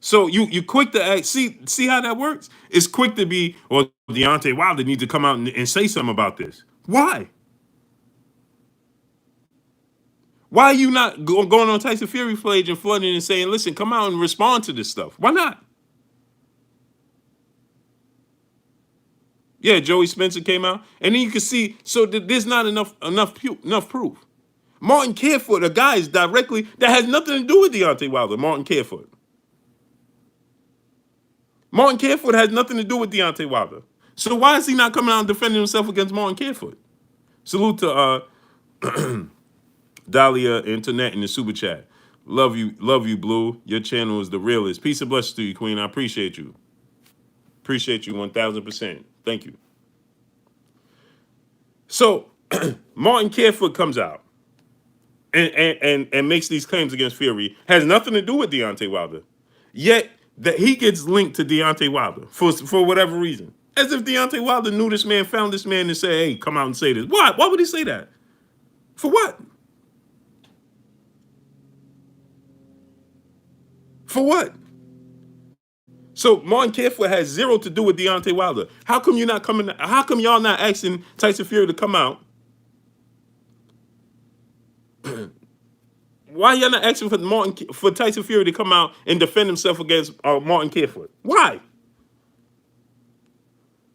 So you quick to act. See how that works? It's quick to be, well, Deontay Wilder needs to come out and say something about this. Why? Why are you not going on Tyson Fury page and flooding and saying, listen, come out and respond to this stuff? Why not? Yeah, Joey Spencer came out, and then you can see. So there's not enough proof. Martin Carefoot, a guy is directly that has nothing to do with Deontay Wilder. Martin Carefoot. Martin Carefoot has nothing to do with Deontay Wilder. So why is he not coming out and defending himself against Martin Carefoot? Salute to Dahlia Internet in the super chat. Love you, Blue. Your channel is the realest. Peace and blessings to you, Queen. I appreciate you. Appreciate you 1000%. Thank you. So Martin Carefoot comes out and makes these claims against Fury. Has nothing to do with Deontay Wilder. Yet that he gets linked to Deontay Wilder for whatever reason. As if Deontay Wilder knew this man, found this man, and said, hey, come out and say this. Why? Why would he say that? For what? For what? So Martin Carefoot has zero to do with Deontay Wilder. How come you're not coming? How come y'all not asking Tyson Fury to come out? Why y'all not asking for Tyson Fury to come out and defend himself against Martin Carefoot? Why?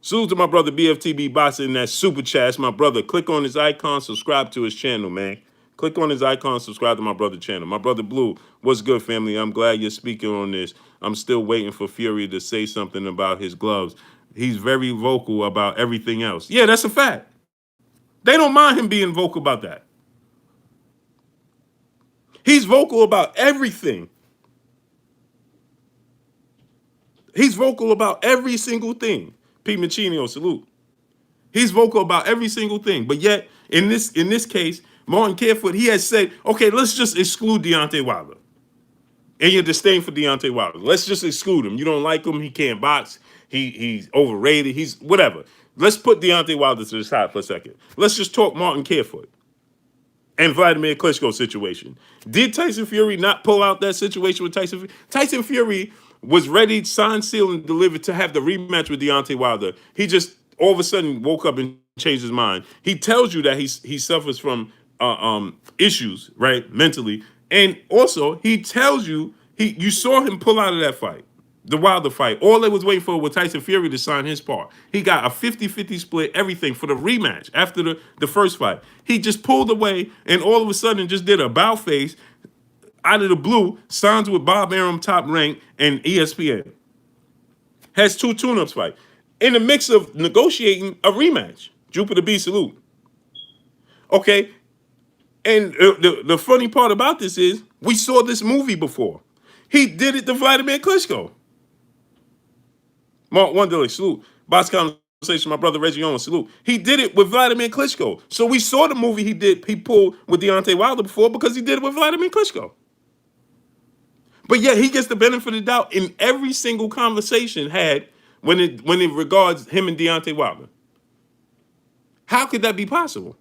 Salute to my brother BFTB Boxing in that super chat. It's my brother. Click on his icon, subscribe to his channel, man. Click on his icon, subscribe to my brother channel. My brother Blue, what's good, family? I'm glad you're speaking on this. I'm still waiting for Fury to say something about his gloves. He's very vocal about everything else. Yeah, that's a fact. They don't mind him being vocal about that. He's vocal about everything. He's vocal about every single thing. Pete Machino, salute. He's vocal about every single thing. But yet, in this case, Martin Carefoot, he has said, okay, let's just exclude Deontay Wilder. And your disdain for Deontay Wilder. Let's just exclude him. You don't like him. He can't box. He's overrated. He's whatever. Let's put Deontay Wilder to the side for a second. Let's just talk Martin Carefoot and Vladimir Klitschko situation. Did Tyson Fury not pull out that situation with Tyson Fury? Tyson Fury was ready, signed, sealed, and delivered to have the rematch with Deontay Wilder. He just all of a sudden woke up and changed his mind. He tells you that he suffers from issues, right, mentally, and also he tells you you saw him pull out of that fight, the Wilder fight. All they was waiting for was Tyson Fury to sign his part. He got a 50-50 split, everything for the rematch after the first fight. He just pulled away and all of a sudden just did a bow face out of the blue, signs with Bob Arum, Top Rank, and ESPN. Has 2 tune-ups fight. In the mix of negotiating a rematch. Jupiter B, salute. Okay, and the funny part about this is we saw this movie before. He did it to Vladimir Klitschko. Mark Wonderlick, salute. Box Conversation, my brother Reggie Owens, salute. He did it with Vladimir Klitschko. So we saw the movie he pulled with Deontay Wilder before because he did it with Vladimir Klitschko. But yet he gets the benefit of the doubt in every single conversation had when it regards him and Deontay Wilder. How could that be possible?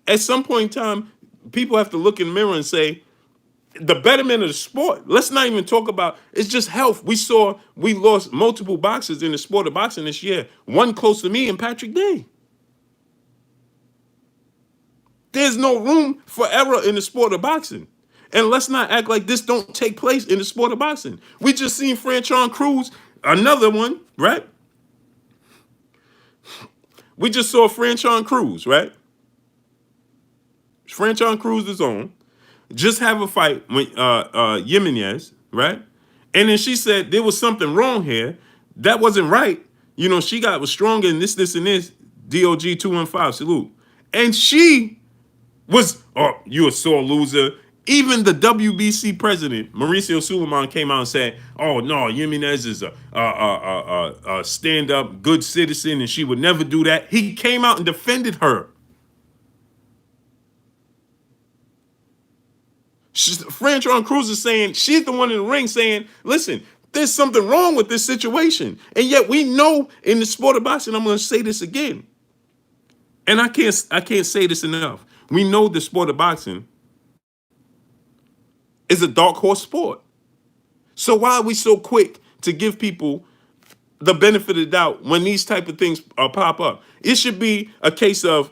At some point in time, people have to look in the mirror and say, the betterment of the sport. Let's not even talk about, it's just health. We lost multiple boxers in the sport of boxing this year. One close to me and Patrick Day. There's no room for error in the sport of boxing. And let's not act like this don't take place in the sport of boxing. We just seen Franchon Crews, another one, right? We just saw Franchon Crews, right? Franchon Crews is on. Just have a fight with Jimenez, right? And then she said there was something wrong here. That wasn't right. You know, she was stronger in this, and this. DOG 215, salute. And she was, oh, you a sore loser. Even the WBC president, Mauricio Suleiman, came out and said, oh, no, Jimenez is a stand-up, good citizen, and she would never do that. He came out and defended her. Franchon Crews is saying, she's the one in the ring saying, listen, there's something wrong with this situation. And yet we know in the sport of boxing, I'm going to say this again, and I can't say this enough. We know the sport of boxing is a dark horse sport. So why are we so quick to give people the benefit of the doubt when these type of things pop up? It should be a case of,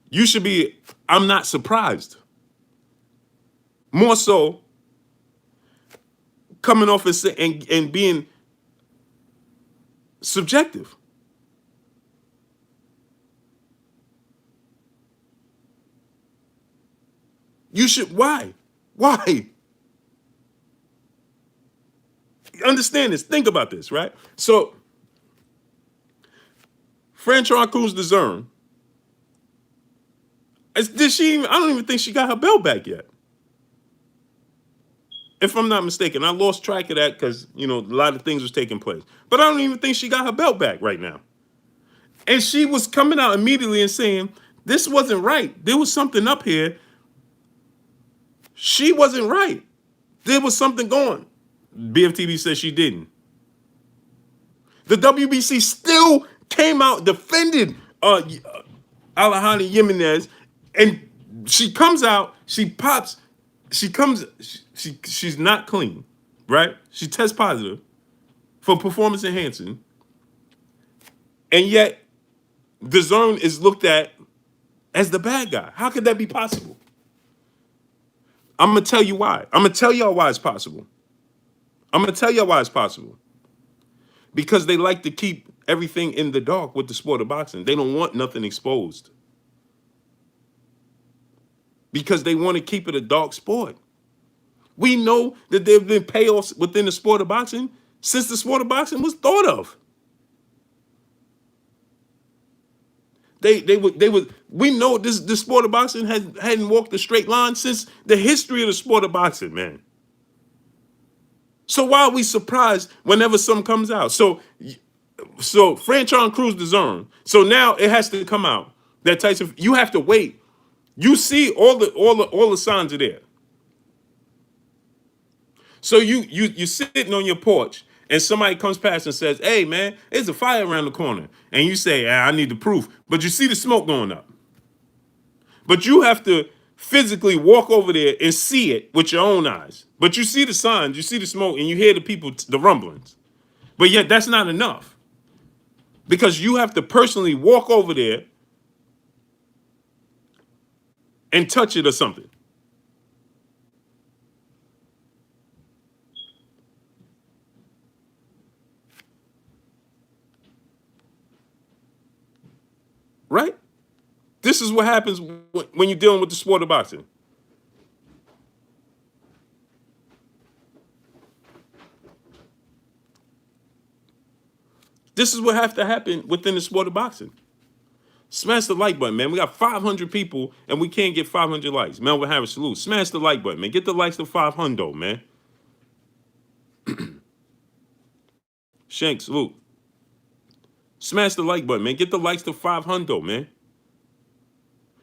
you should be, I'm not surprised. More so, coming off and being subjective. You should, why? Why? Understand this. Think about this, right? So, Franchon Crews discern. Did she even, I don't even think she got her belt back yet. If I'm not mistaken. I lost track of that because, a lot of things was taking place. But I don't even think she got her belt back right now. And she was coming out immediately and saying, this wasn't right. There was something up here. She wasn't right. There was something going. BFTB says she didn't. The WBC still came out, defended Alejandra Jimenez, and she comes out, she pops, she's not clean, right? She tests positive for performance enhancing, and yet the zone is looked at as the bad guy. How could that be possible? I'm gonna tell you why. I'm gonna tell y'all why it's possible. Because they like to keep everything in the dark with the sport of boxing. They don't want nothing exposed. Because they want to keep it a dark sport. We know that there have been payoffs within the sport of boxing since the sport of boxing was thought of. We know this sport of boxing hadn't walked a straight line since the history of the sport of boxing, man. So why are we surprised whenever something comes out? So Franchon Crews discern. So now it has to come out that Tyson. You have to wait. You see all the signs are there. So you're sitting on your porch and somebody comes past and says, "Hey man, there's a fire around the corner," and you say, "I need the proof," but you see the smoke going up. But you have to physically walk over there and see it with your own eyes. But you see the signs, you see the smoke, and you hear the people, the rumblings. But yet that's not enough. Because you have to personally walk over there and touch it or something. Right? This is what happens when you're dealing with the sport of boxing. This is what has to happen within the sport of boxing. Smash the like button, man. We got 500 people and we can't get 500 likes. Melvin Harris, salute. Smash the like button, man. Get the likes to 500, man. Shanks, salute. Smash the like button, man. Get the likes to 500, man.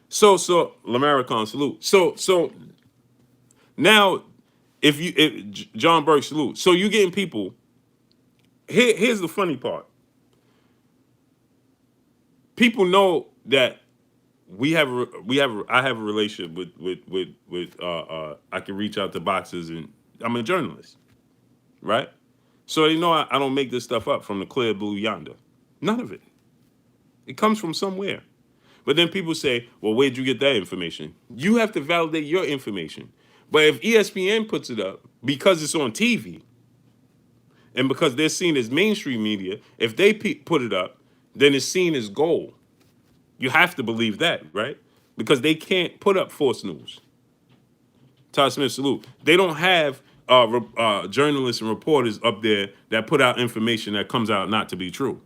So Lamaricon, salute. So now if John Burke, salute. So you getting people. Here's the funny part. People know that I have a relationship with I can reach out to boxers and I'm a journalist, right? So they know I don't make this stuff up from the clear blue yonder. None of it. It comes from somewhere. But then people say, well, where'd you get that information? You have to validate your information. But if ESPN puts it up because it's on TV and because they're seen as mainstream media, if they put it up, then it's seen as gold. You have to believe that, right? Because they can't put up false news. Todd Smith, salute. They don't have journalists and reporters up there that put out information that comes out not to be true.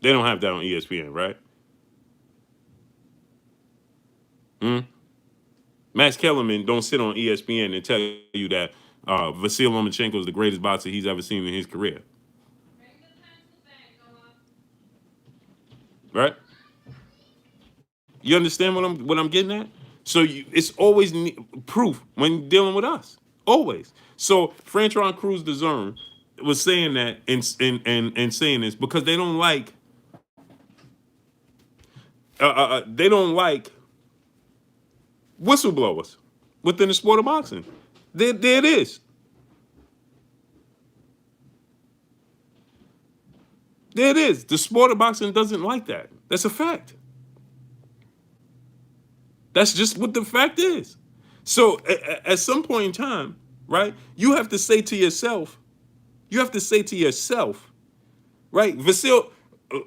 They don't have that on ESPN, right? Max Kellerman don't sit on ESPN and tell you that Vasyl Lomachenko is the greatest boxer he's ever seen in his career. Right? You understand what I'm getting at? So it's always proof when dealing with us. Always. So Franchon Crews discern was saying that and saying this because they don't like whistleblowers within the sport of boxing. There it is. There it is. The sport of boxing doesn't like that. That's a fact. That's just what the fact is. So at some point in time, right? You have to say to yourself, right? Uh,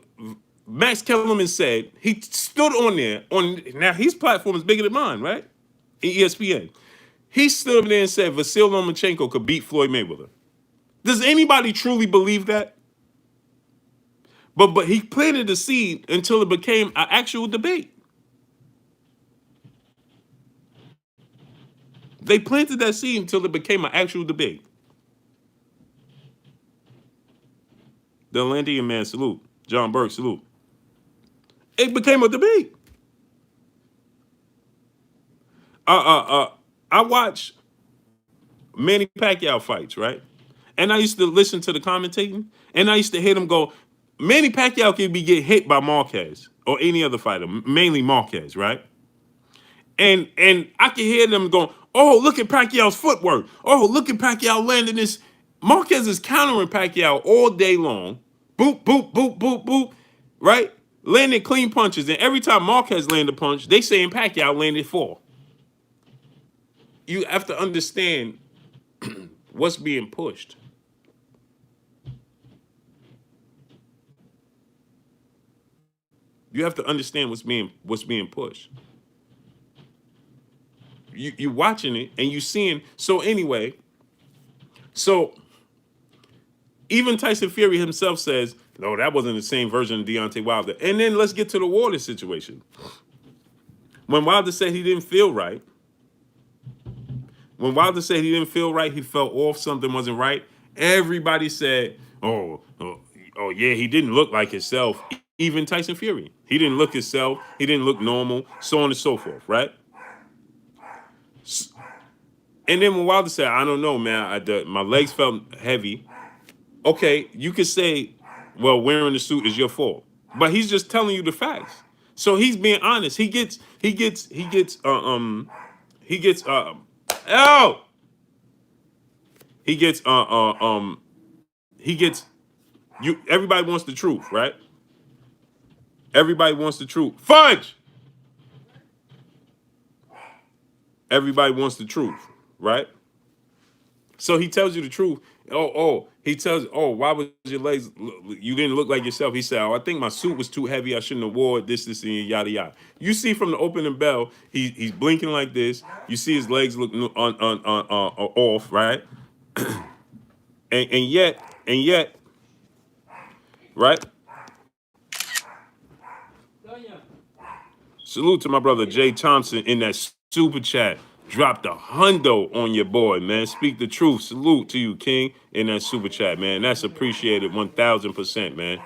Max Kellerman said, he stood on there, now his platform is bigger than mine, right? ESPN. He stood up there and said Vasil Lomachenko could beat Floyd Mayweather. Does anybody truly believe that? But he planted the seed until it became an actual debate. They planted that seed until it became an actual debate. The Atlantean man, salute. John Burke, salute. It became a debate. I watch Manny Pacquiao fights, right? And I used to listen to the commentating, and I used to hear them go, Manny Pacquiao could be get hit by Marquez or any other fighter, mainly Marquez, right? And I can hear them going, oh, look at Pacquiao's footwork. Oh, look at Pacquiao landing this. Marquez is countering Pacquiao all day long. Boop, boop, boop, boop, boop, right? Landing clean punches. And every time Marquez landed a punch, they saying Pacquiao landed four. You have to understand what's being pushed. You have to understand what's being pushed. You watching it and you seeing. So anyway, so even Tyson Fury himself says, no, that wasn't the same version of Deontay Wilder. And then let's get to the Wilder situation. When Wilder said he didn't feel right, he felt off, something wasn't right, everybody said, oh yeah, he didn't look like himself. Even Tyson Fury. He didn't look himself. He didn't look normal, so on and so forth, right? And then when Wilder said, I don't know, man, my legs felt heavy. Okay, you could say, well, wearing the suit is your fault. But he's just telling you the facts. So he's being honest. He gets oh! He gets you, everybody wants the truth, right? Everybody wants the truth. Fudge! Everybody wants the truth, right? So he tells you the truth. He tells, why was your legs, you didn't look like yourself. He said, I think my suit was too heavy. I shouldn't have wore it, this, and yada, yada. You see from the opening bell, he's blinking like this. You see his legs look off, right? and yet, right? Salute to my brother Jay Thompson in that super chat. Dropped a hundo on your boy, man. Speak the truth. Salute to you, King, in that super chat, man. That's appreciated 1,000%, man.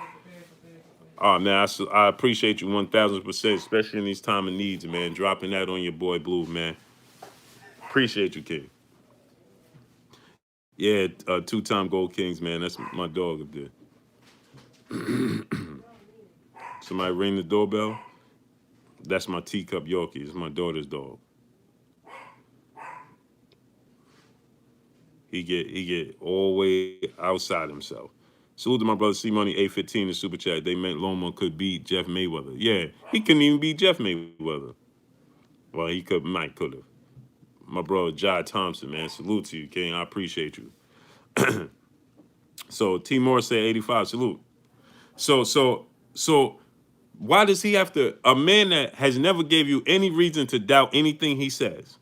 Oh, man, I appreciate you 1,000%, especially in these time of needs, man. Dropping that on your boy Blue, man. Appreciate you, King. Yeah, two-time Gold Kings, man. That's my dog up there. Somebody ring the doorbell. That's my teacup Yorkie. It's my daughter's dog. He get all the way outside himself. Salute to my brother C Money 815 in super chat. They meant Loma could beat Jeff Mayweather. Yeah, he couldn't even beat Jeff Mayweather. Well, he could have. My brother Jai Thompson, man. Salute to you, King. I appreciate you. So T Moore said 85. Salute. So why does he have to? A man that has never gave you any reason to doubt anything he says.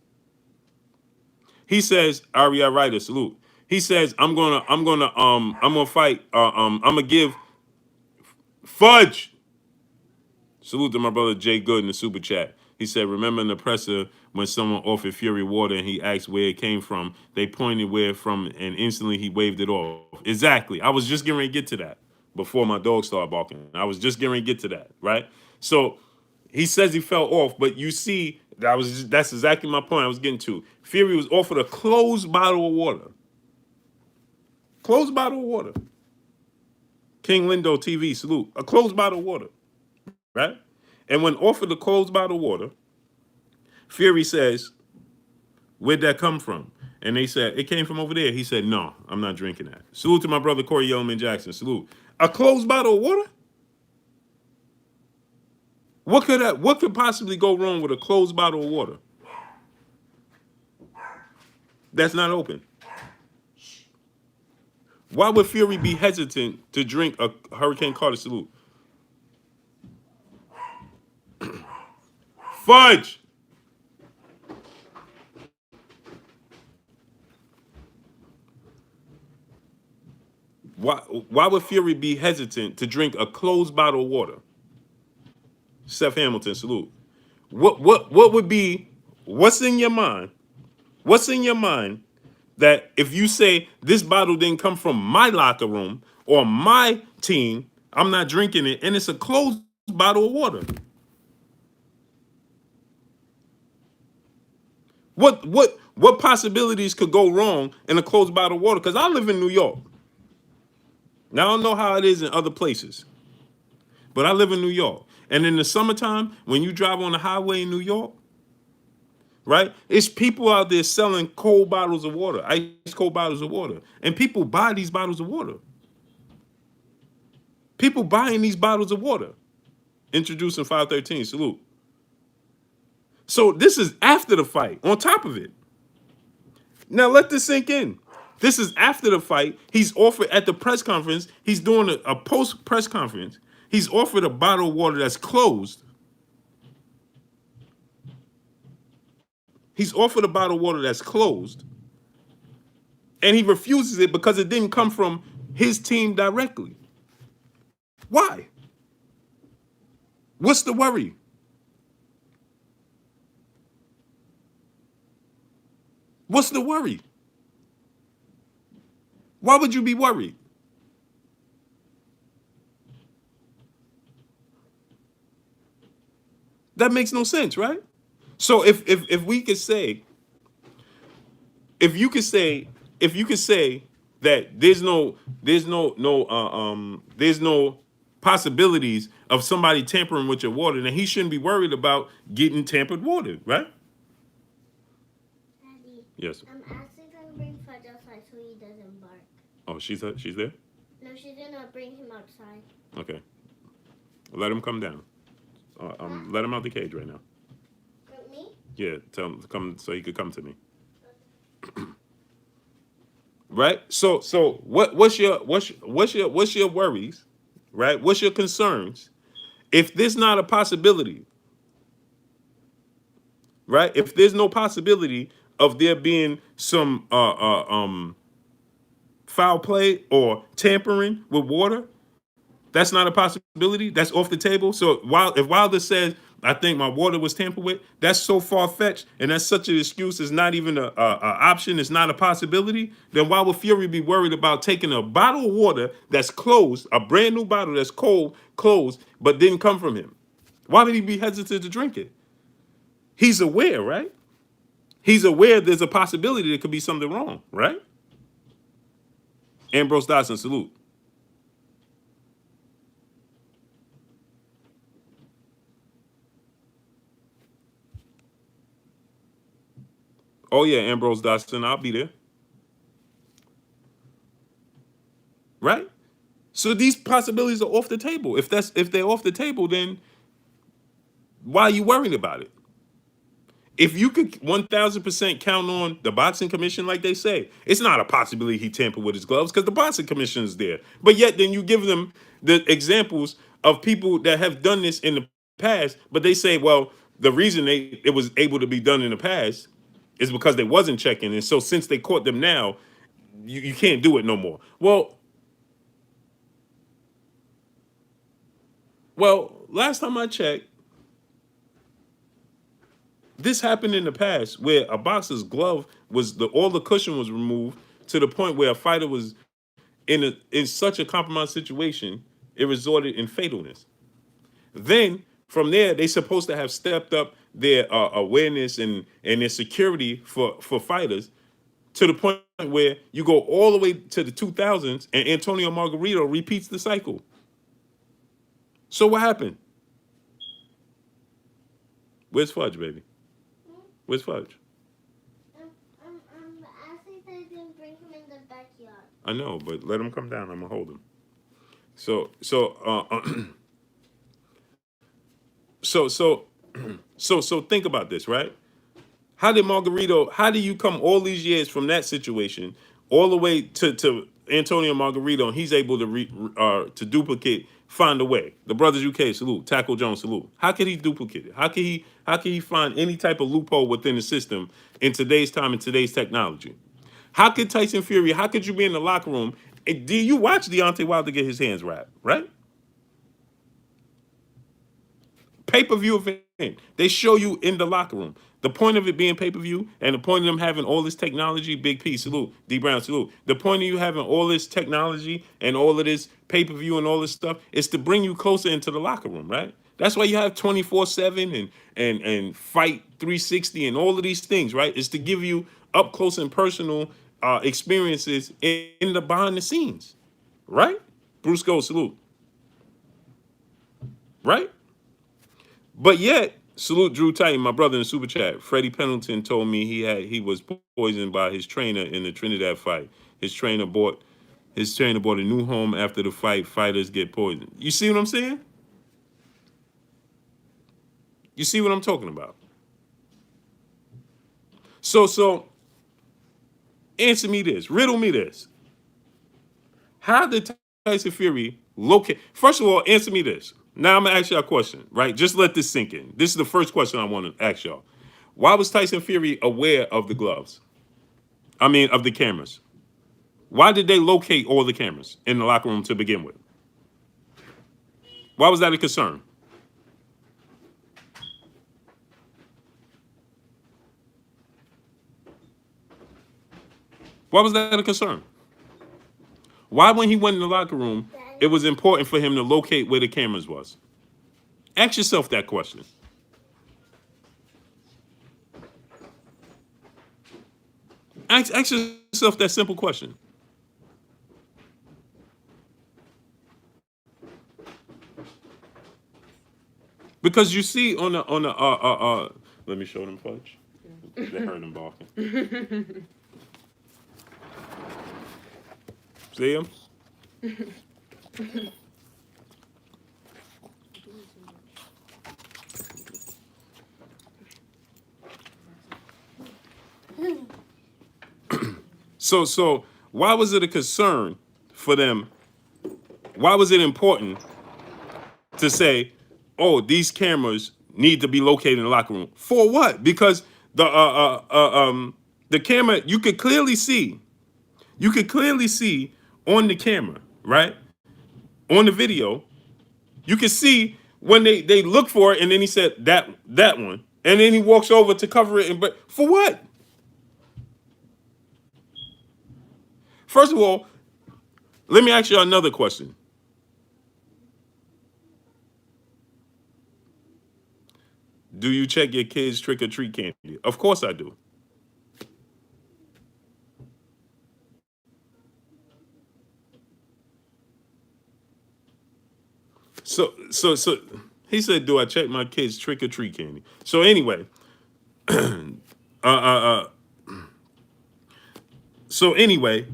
He says, Aria Ryder, salute. He says, I'm gonna fight. I'm gonna give Fudge. Salute to my brother Jay Good in the super chat. He said, remember in the presser when someone offered Fury water and he asked where it came from, they pointed where it from and instantly he waved it off. Exactly. I was just getting ready to get to that before my dog started barking. I was just getting ready to get to that, right? So he says he fell off, but you see, that's exactly my point I was getting to. Fury was offered a closed bottle of water. Closed bottle of water. King Lindo TV, salute. A closed bottle of water, right? And when offered the closed bottle of water, Fury says, where'd that come from? And they said, it came from over there. He said, no, I'm not drinking that. Salute to my brother Corey Yeoman Jackson, salute. A closed bottle of water? What could possibly go wrong with a closed bottle of water that's not open? Why would Fury be hesitant to drink a Hurricane Carter Salute? Fudge. Why would Fury be hesitant to drink a closed bottle of water? Seth Hamilton, salute. What would be what's in your mind? What's in your mind that if you say this bottle didn't come from my locker room or my team, I'm not drinking it, and it's a closed bottle of water? What possibilities could go wrong in a closed bottle of water? Because I live in New York. Now I don't know how it is in other places, but I live in New York. And in the summertime, when you drive on the highway in New York, right, it's people out there selling cold bottles of water, ice cold bottles of water. And people buy these bottles of water. People buying these bottles of water. Introducing 513, salute. So this is after the fight, on top of it. Now let this sink in. This is after the fight. He's offered at the press conference. He's doing a post press conference. He's offered a bottle of water that's closed. He's offered a bottle of water that's closed. And he refuses it because it didn't come from his team directly. Why? What's the worry? What's the worry? Why would you be worried? That makes no sense, right? So if we could say, if you could say, if you could say that there's no possibilities of somebody tampering with your water, then he shouldn't be worried about getting tampered water, right? Daddy, Yes. I'm actually gonna bring Fudge outside so he doesn't bark. Oh, she's there? No, she's gonna bring him outside. Okay. Let him come down. Let him out the cage right now. With me? Yeah, tell him to come so he could come to me. Right? So what's your worries? Right? What's your concerns? If there's not a possibility, right? If there's no possibility of there being some foul play or tampering with water, that's not a possibility. That's off the table. So if Wilder says, "I think my water was tampered with," that's so far fetched, and that's such an excuse. It's not even a option. It's not a possibility. Then why would Fury be worried about taking a bottle of water that's closed, a brand new bottle that's closed, but didn't come from him? Why would he be hesitant to drink it? He's aware, right? He's aware there's a possibility there could be something wrong, right? Ambrose Dodson, salute. Oh yeah, Ambrose Dodson, I'll be there. Right? So these possibilities are off the table. If they're off the table, then why are you worrying about it? If you could 1,000% count on the boxing commission, like they say, it's not a possibility he tampered with his gloves because the boxing commission is there. But yet, then you give them the examples of people that have done this in the past, but they say, well, the reason it was able to be done in the past is because they wasn't checking, and so since they caught them now, you can't do it no more. Well, last time I checked, this happened in the past where a boxer's glove was all the cushion was removed to the point where a fighter was in such a compromised situation, it resulted in fatalness. Then from there, they supposed to have stepped up their awareness and their security for fighters to the point where you go all the way to the 2000s and Antonio Margarito repeats the cycle. So what happened? Where's Fudge, baby? Where's Fudge? Actually, they didn't bring him in the backyard. I know, but let him come down. I'm gonna hold him. So think about this, right? How do you come all these years from that situation all the way to Antonio Margarito, and he's able to to duplicate, find a way. The brothers UK salute, Tackle Jones salute. How could he duplicate it? How can he find any type of loophole within the system in today's time and today's technology? How could Tyson Fury? How could you be in the locker room? And do you watch Deontay Wilder get his hands wrapped? Right? Pay-per-view event. They show you in the locker room. The point of it being pay-per-view and the point of them having all this technology, Big P, salute, D Brown, salute. The point of you having all this technology and all of this pay-per-view and all this stuff is to bring you closer into the locker room, right? That's why you have 24/7 and Fight 360 and all of these things, right? Is to give you up close and personal experiences in the behind the scenes, right? Bruce Gold, salute, right? But yet, salute Drew Titan, my brother in the super chat. Freddie Pendleton told me he was poisoned by his trainer in the Trinidad fight. His trainer bought a new home after the fight. Fighters get poisoned. You see what I'm saying? You see what I'm talking about? So answer me this, riddle me this. How did Tyson Fury locate? First of all, answer me this. Now I'm gonna ask y'all a question, right? Just let this sink in. This is the first question I want to ask y'all. Why was Tyson Fury aware of the gloves? I mean, of the cameras. Why did they locate all the cameras in the locker room to begin with? Why was that a concern? Why was that a concern? Why, when he went in the locker room, it was important for him to locate where the cameras was? Ask yourself that question. Ask yourself that simple question. Because you see on the let me show them fudge. They heard them barking. See him? So why was it a concern for them? Why was it important to say, oh, these cameras need to be located in the locker room? For what? Because the camera, you could clearly see on the camera, right? On the video, you can see when they look for it, and then he said that one, and then he walks over to cover it. But for what? First of all, let me ask you another question. Do you check your kids' trick or treat candy? Of course I do. So he said, "Do I check my kids' trick or treat candy?" So anyway, uh, uh, uh, so anyway,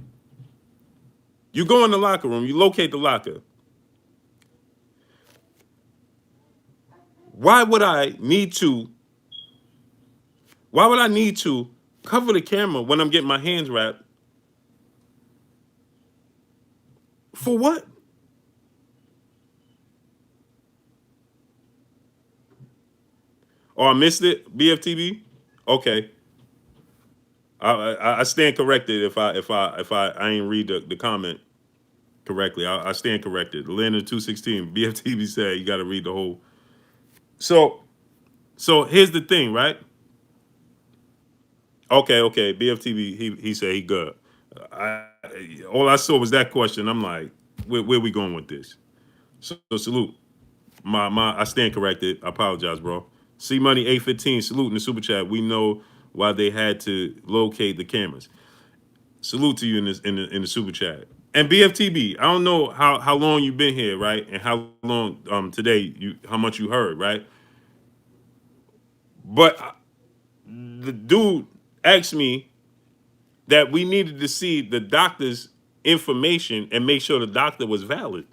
you go in the locker room, you locate the locker. Why would I need to? Why would I need to cover the camera when I'm getting my hands wrapped? For what? Oh, I missed it. BFTB. Okay, I stand corrected if I ain't read the comment correctly. I stand corrected. Atlanta 216. BFTB said you got to read the whole. So here's the thing, right? Okay. BFTB he said he good. I all I saw was that question. I'm like, where we going with this? So salute. My I stand corrected. I apologize, bro. C Money 815 salute in the super chat. We know why they had to locate the cameras. Salute to you in the super chat. And BFTB, I don't know how long you've been here, right? And how long today how much you heard, right? But the dude asked me that we needed to see the doctor's information and make sure the doctor was valid.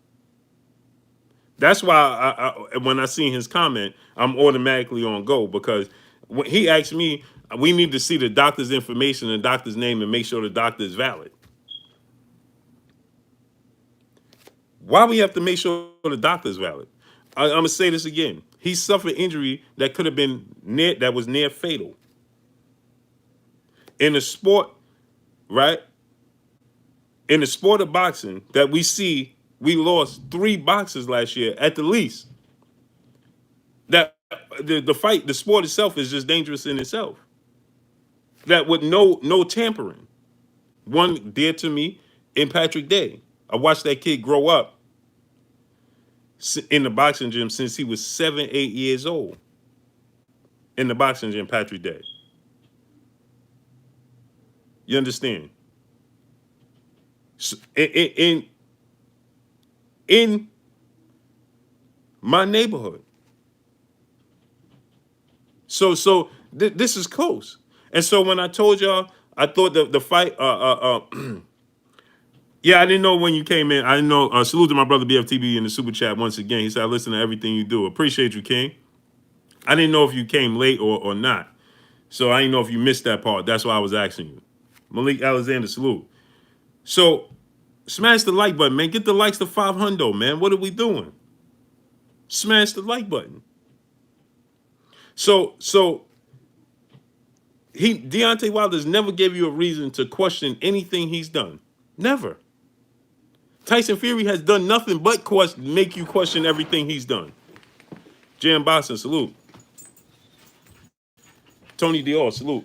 That's why when I seen his comment, I'm automatically on go because when he asked me, we need to see the doctor's information and the doctor's name and make sure the doctor is valid. Why we have to make sure the doctor's valid? I'm gonna say this again. He suffered injury that could have been that was near fatal. In the sport, right? In the sport of boxing that we see, we lost 3 boxers last year at the least. That the fight, the sport itself is just dangerous in itself. That with no tampering. One dear to me in Patrick Day. I watched that kid grow up in the boxing gym since he was 7, 8 years old. In the boxing gym, Patrick Day. You understand? So, in my neighborhood. So this is close. And so when I told y'all, I thought the fight. Yeah, I didn't know when you came in. I didn't know. Salute to my brother BFTB in the super chat once again. He said, "I listen to everything you do. Appreciate you, King." I didn't know if you came late or not. So I didn't know if you missed that part. That's why I was asking you. Malik Alexander, salute. So smash the like button, man. Get the likes to 500, man. What are we doing? Smash the like button. So Deontay Wilder's never gave you a reason to question anything he's done. Never. Tyson Fury has done nothing but make you question everything he's done. Jam Boston, salute. Tony Dior, salute.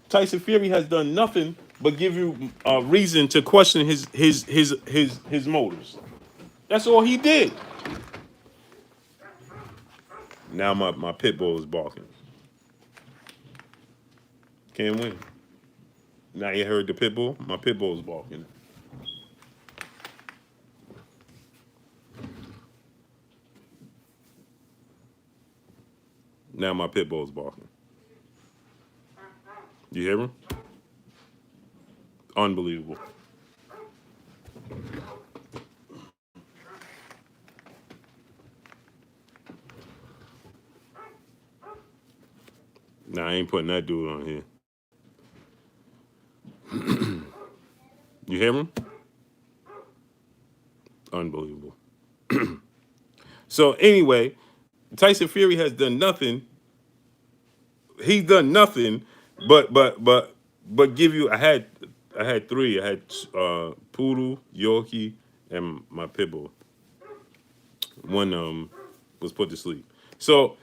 Tyson Fury has done nothing but give you a reason to question his motives. That's all he did. Now my pit bull is barking. Can't win. Now you heard the pit bull? My pit bull is barking. Now my pit bull is barking. You hear him? Unbelievable. Nah, I ain't putting that dude on here. You hear him? Unbelievable. So anyway, Tyson Fury has done nothing. He's done nothing but give you. I had 3. I had Poodle, Yorkie, and my pitbull. One was put to sleep. So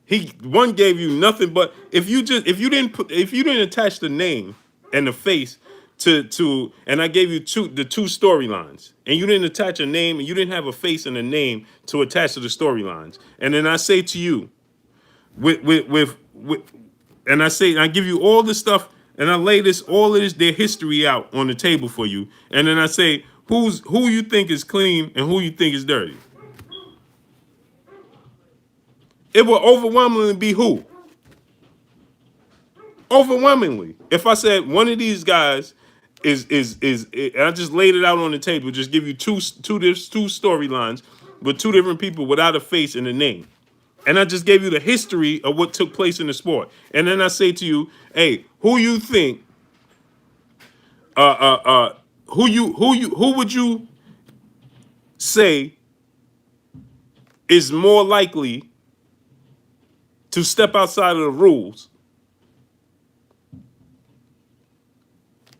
he one gave you nothing but if you didn't attach the name and the face to and I gave you the two storylines and you didn't attach a name and you didn't have a face and a name to attach to the storylines, and then I say to you with and I give you all this stuff and I lay all of this their history out on the table for you, and then I say who you think is clean and who you think is dirty. It will overwhelmingly be who? Overwhelmingly. If I said one of these guys is and I just laid it out on the table, just give you two storylines with 2 different people without a face and a name. And I just gave you the history of what took place in the sport. And then I say to you, hey, who you think who would you say is more likely to step outside of the rules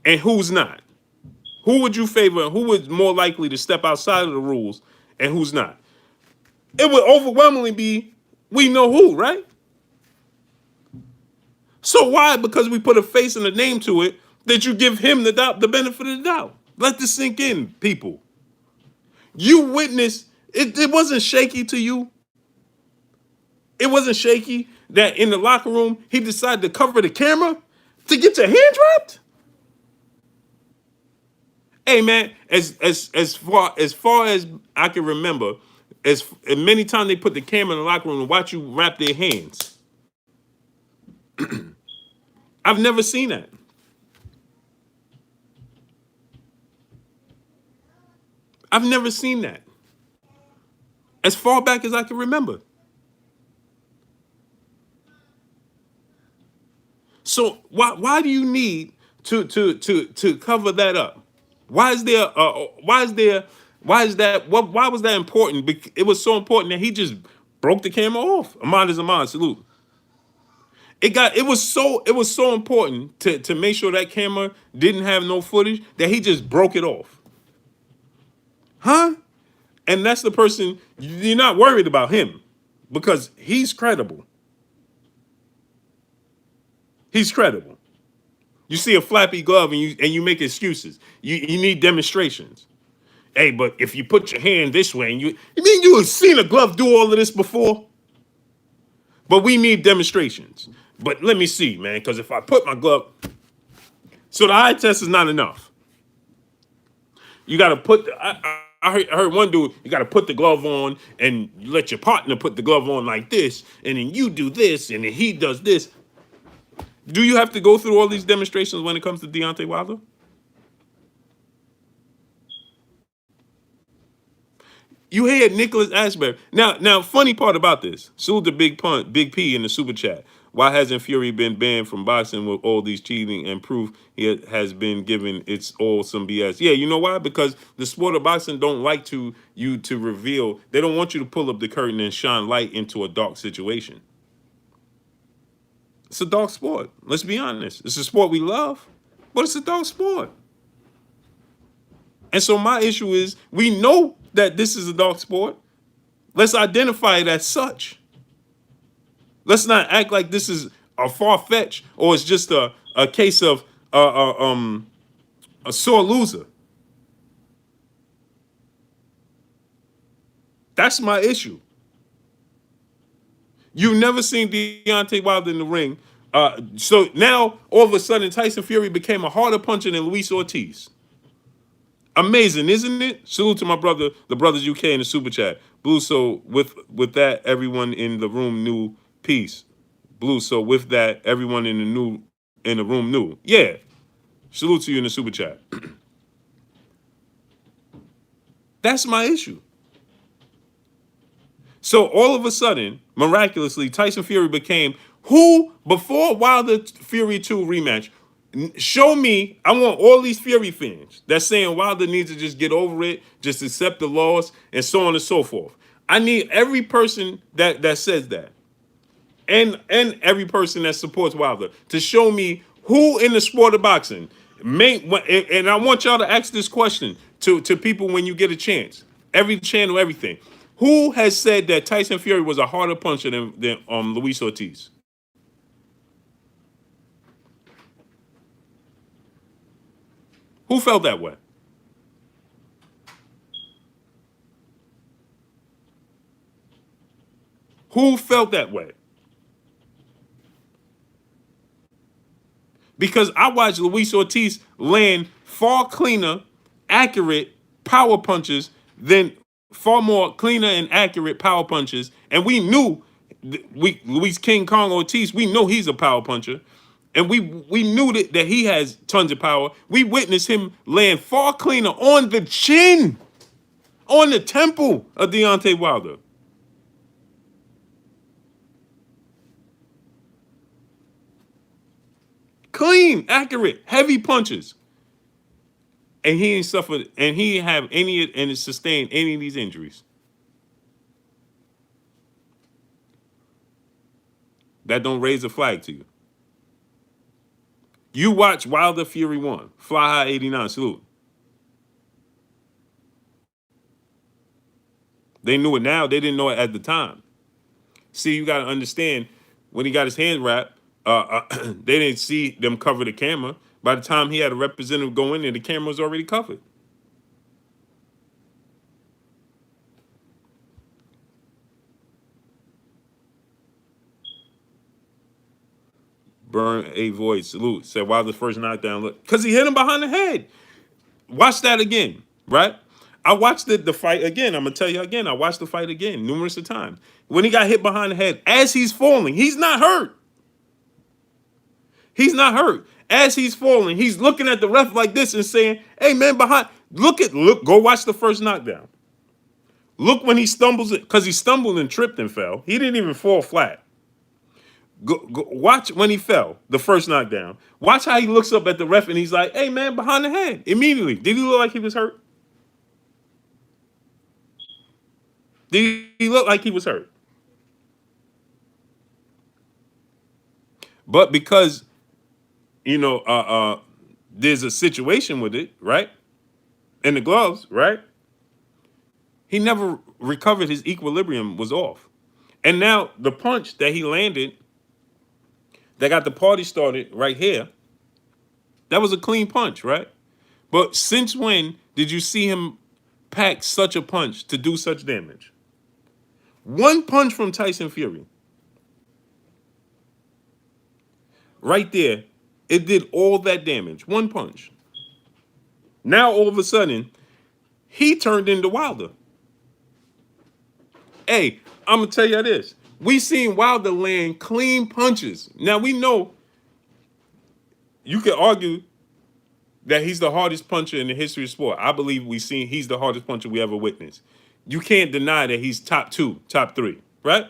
and who's not? Who would you favor and who is more likely to step outside of the rules and who's not? It would overwhelmingly be we know who, right? So why, because we put a face and a name to it, did you give him the benefit of the doubt? Let this sink in, people. You witnessed, it wasn't shaky to you. It wasn't shaky that in the locker room, he decided to cover the camera to get your hand dropped? Hey man, as far as I can remember, as many times they put the camera in the locker room and watch you wrap their hands. I've never seen that. I've never seen that. As far back as I can remember. So why do you need to cover that up? Why is there? Why is there? Why is that? Why was that important? It was so important that he just broke the camera off. Ahmad is Ahmad. Salute. It was so important to make sure that camera didn't have no footage that he just broke it off. Huh? And that's the person you're not worried about him because he's credible. He's credible. You see a flappy glove and you make excuses. You need demonstrations. Hey, but if you put your hand this way and you mean you have seen a glove do all of this before? But we need demonstrations. But let me see, man, because if I put my glove, so the eye test is not enough. You got to put. I heard one dude. You got to put the glove on, and you let your partner put the glove on like this, and then you do this, and then he does this. Do you have to go through all these demonstrations when it comes to Deontay Wilder? You had Nicholas Ashbury. Now, funny part about this. Salute the Big P in the super chat. Why hasn't Fury been banned from boxing with all these cheating and proof he has been given? It's all some BS. Yeah, you know why? Because the sport of boxing don't like you to reveal. They don't want you to pull up the curtain and shine light into a dark situation. It's a dark sport. Let's be honest. It's a sport we love, but it's a dark sport. And so my issue is, we know that this is a dark sport. Let's identify it as such. Let's not act like this is a far-fetched or it's just a case of a sore loser. That's my issue. You've never seen Deontay Wilder in the ring. So now, all of a sudden, Tyson Fury became a harder puncher than Luis Ortiz. Amazing, isn't it? Salute to my brother, the Brothers UK in the super chat. Blue, so with that, everyone in the room knew peace. Blue, so with that, everyone in the room knew. Yeah. Salute to you in the super chat. That's my issue. So all of a sudden, miraculously, Tyson Fury became who before Wilder Fury 2 rematch. Show me, I want all these Fury fans that's saying Wilder needs to just get over it, just accept the loss, and so on and so forth. I need every person that says that, and every person that supports Wilder to show me who in the sport of boxing and I want y'all to ask this question to people when you get a chance. Every channel, everything. Who has said that Tyson Fury was a harder puncher than Luis Ortiz? Who felt that way? Who felt that way? Because I watched Luis Ortiz land far cleaner, accurate power punches than far more cleaner and accurate power punches. And we knew Luis King Kong Ortiz, we know he's a power puncher. And we knew that he has tons of power. We witnessed him land far cleaner on the chin, on the temple of Deontay Wilder. Clean, accurate, heavy punches. And he ain't suffered, and he ain't have any, and sustained any of these injuries. That don't raise a flag to you. You watch Wilder Fury 1, Fly High 89, salute. They knew it now, they didn't know it at the time. See, you got to understand, when he got his hands wrapped, they didn't see them cover the camera. By the time he had a representative go in there, the camera was already covered. Burn a void, salute. Said, why the first knockdown look? Because he hit him behind the head. Watch that again, right? I watched the fight again. I'm going to tell you again. I watched the fight again numerous of times. When he got hit behind the head, as he's falling, he's not hurt. He's not hurt. As he's falling, he's looking at the ref like this and saying, hey, man, look, go watch the first knockdown. Look when he stumbles, because he stumbled and tripped and fell. He didn't even fall flat. Watch when he fell, the first knockdown. Watch how he looks up at the ref and he's like, "Hey man, behind the head." Immediately, did he look like he was hurt? Did he look like he was hurt? But because there's a situation with it, right? In the gloves, right? He never recovered. His equilibrium was off, and now the punch that he landed, that got the party started right here. That was a clean punch, right? But since when did you see him pack such a punch to do such damage? One punch from Tyson Fury, right there, it did all that damage. One punch. Now all of a sudden, he turned into Wilder. Hey, I'm gonna tell you this. We seen Wilder land clean punches. Now we know you could argue that he's the hardest puncher in the history of sport. I believe he's the hardest puncher we ever witnessed. You can't deny that he's top two, top three, right?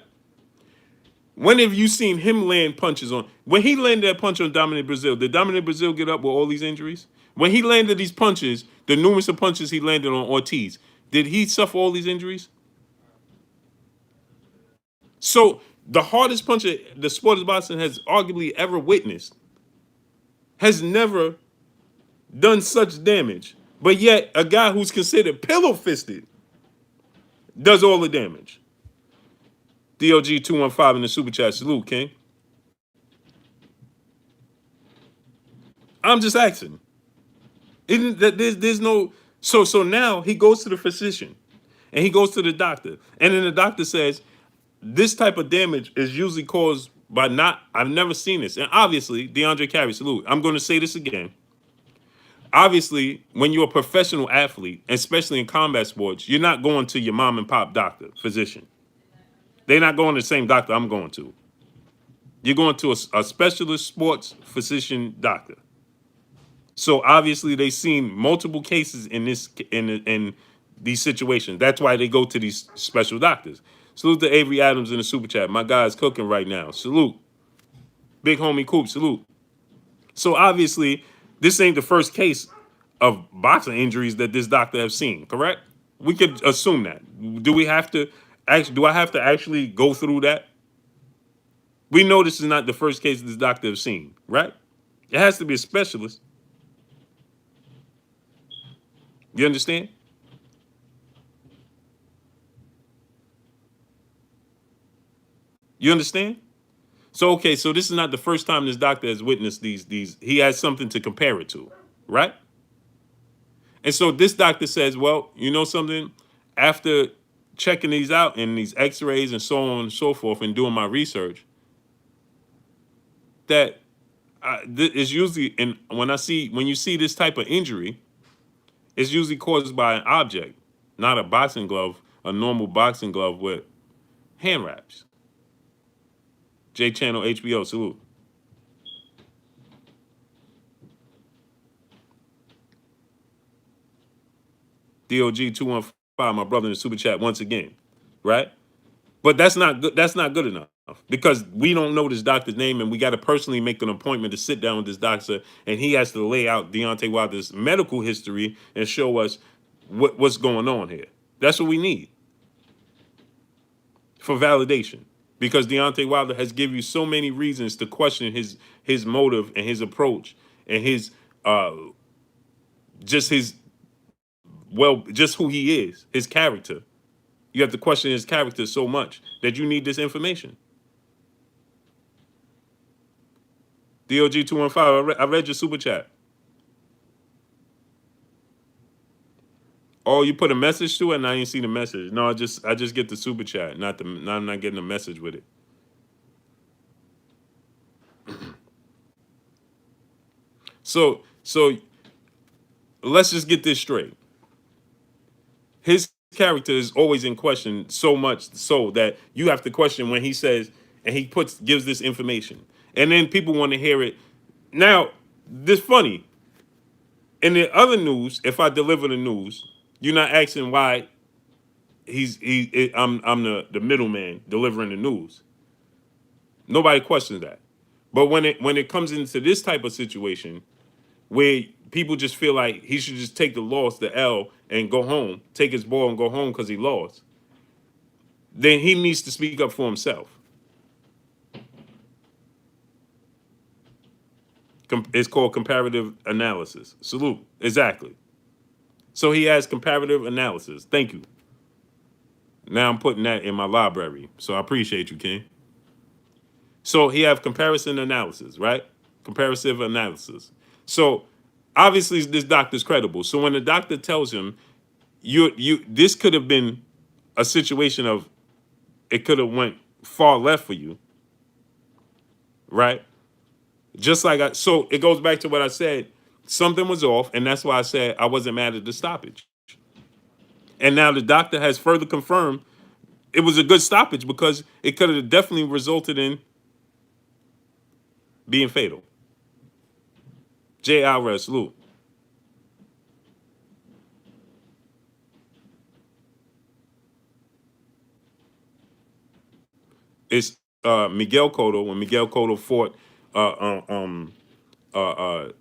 When have you seen him land punches on? When he landed that punch on Dominic Brazil, did Dominic Brazil get up with all these injuries? When he landed these punches, the numerous of punches he landed on Ortiz, did he suffer all these injuries? So the hardest puncher the sport of boxing has arguably ever witnessed has never done such damage. But yet, a guy who's considered pillow fisted does all the damage. DOG 215 in the super chat. Salute, King. I'm just asking. Isn't that there's no so now he goes to the physician and he goes to the doctor. And then the doctor says, this type of damage is usually caused by not, I've never seen this. And obviously, DeAndre Carey, salute. I'm going to say this again. Obviously, when you're a professional athlete, especially in combat sports, you're not going to your mom and pop doctor, physician. They're not going to the same doctor I'm going to. You're going to a specialist sports physician doctor. So obviously they've seen multiple cases in these situations. That's why they go to these special doctors. Salute to Avery Adams in the super chat. My guy's cooking right now. Salute. Big homie Coop, salute. So obviously, this ain't the first case of boxing injuries that this doctor has seen, correct? We could assume that. Do I have to actually go through that? We know this is not the first case this doctor has seen, right? It has to be a specialist. You understand? You understand? So okay, so this is not the first time this doctor has witnessed these. He has something to compare it to, right? And so this doctor says, well, you know something? After checking these out and these X-rays and so on and so forth, and doing my research, that is usually, and when you see this type of injury, it's usually caused by an object, not a boxing glove, a normal boxing glove with hand wraps. J Channel HBO, salute. DOG 215, my brother in the super chat once again, right? But that's not good. That's not good enough because we don't know this doctor's name, and we got to personally make an appointment to sit down with this doctor, and he has to lay out Deontay Wilder's medical history and show us what's going on here. That's what we need for validation, because Deontay Wilder has given you so many reasons to question his motive and his approach and his just his just who he is, his character. You have to question his character so much that you need this information. DOG 215, I read your super chat. Oh, you put a message to it, and I didn't see the message. No, I just get the super chat, I'm not getting a message with it. So let's just get this straight. His character is always in question, so much so that you have to question when he says and he gives this information, and then people want to hear it. Now, this funny. In the other news, if I deliver the news, you're not asking why I'm the middleman delivering the news. Nobody questions that. But when it comes into this type of situation where people just feel like he should just take the loss, the L, and go home, take his ball and go home because he lost, then he needs to speak up for himself. It's called comparative analysis. Salute. Exactly. So he has comparative analysis. Thank you. Now I'm putting that in my library. So I appreciate you, King. So he have comparison analysis, right? Comparative analysis. So obviously this doctor's credible. So when the doctor tells him you this could have been a situation of it could have went far left for you, right? Just like so it goes back to what I said. Something was off, and that's why I said I wasn't mad at the stoppage. And now the doctor has further confirmed it was a good stoppage because it could have definitely resulted in being fatal. J. Alvarez, salute. It's Miguel Cotto when Miguel Cotto fought uh, um, um,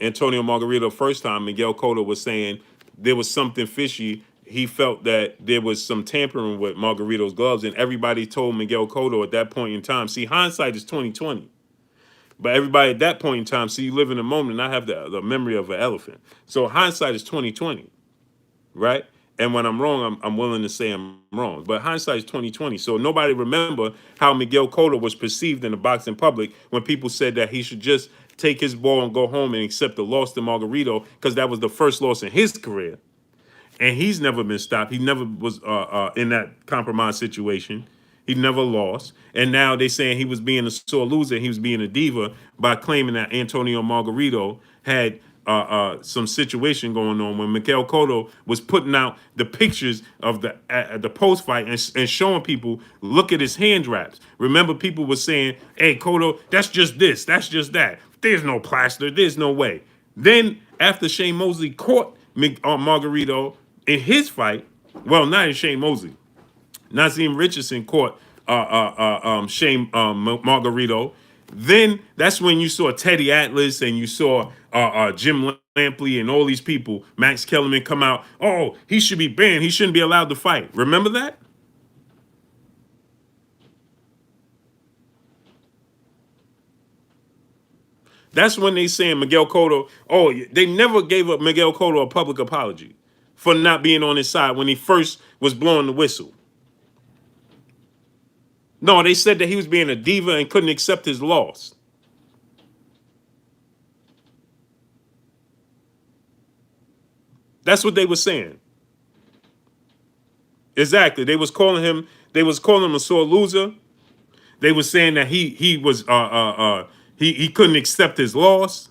Antonio Margarito the first time. Miguel Cotto was saying there was something fishy. He felt that there was some tampering with Margarito's gloves, and everybody told Miguel Cotto at that point in time. See, hindsight is 2020. But everybody at that point in time, see, you live in the moment, and I have the memory of an elephant. So hindsight is 2020, right? And when I'm wrong, I'm willing to say I'm wrong. But hindsight is 2020. So nobody remember how Miguel Cotto was perceived in the boxing public when people said that he should just take his ball and go home and accept the loss to Margarito because that was the first loss in his career. And he's never been stopped. He never was in that compromised situation. He never lost. And now they saying he was being a sore loser. He was being a diva by claiming that Antonio Margarito had some situation going on when Miguel Cotto was putting out the pictures of the post fight and showing people, look at his hand wraps. Remember, people were saying, "Hey, Cotto, that's just this, that's just that. There's no plaster. There's no way." Then after Shane Mosley caught Margarito in his fight, well, not in Shane Mosley, Nazim Richardson caught Shane Margarito. Then that's when you saw Teddy Atlas and you saw Jim Lampley and all these people, Max Kellerman, come out. Oh, he should be banned. He shouldn't be allowed to fight. Remember that? That's when they saying Miguel Cotto. Oh, they never gave up Miguel Cotto a public apology for not being on his side when he first was blowing the whistle. No, they said that he was being a diva and couldn't accept his loss. That's what they were saying. Exactly. They was calling him a sore loser. They were saying that he was he couldn't accept his loss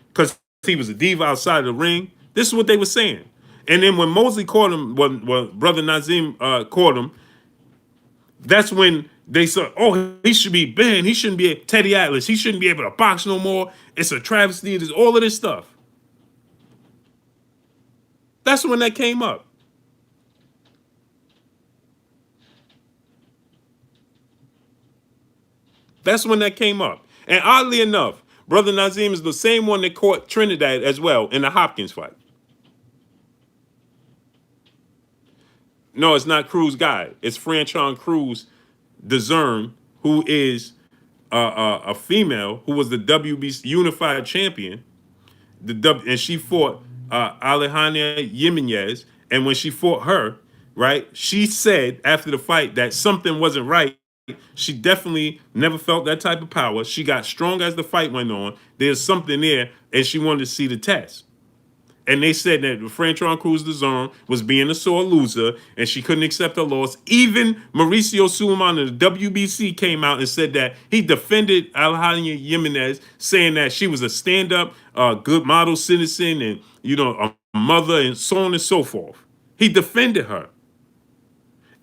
because he was a diva outside of the ring. This is what they were saying. And then when Mosley caught him, when Brother Nazim caught him, that's when they said, oh, he should be banned. He shouldn't be Teddy Atlas. He shouldn't be able to box no more. It's a travesty. There's all of this stuff. That's when that came up. That's when that came up. And oddly enough, Brother Nazim is the same one that caught Trinidad as well in the Hopkins fight. No, it's not Cruz guy. It's Franchon Crews, Discern, who is a female who was the WBC Unified Champion. And she fought Alejandra Jimenez. And when she fought her, right, she said after the fight that something wasn't right. She definitely never felt that type of power. She got strong as the fight went on. There's something there, and she wanted to see the test. And they said that Franchon Crews the Zone was being a sore loser and she couldn't accept her loss. Even Mauricio Sulaiman of the WBC came out and said that he defended Alejandra Jimenez, saying that she was a stand-up, good model citizen and, you know, a mother and so on and so forth. He defended her.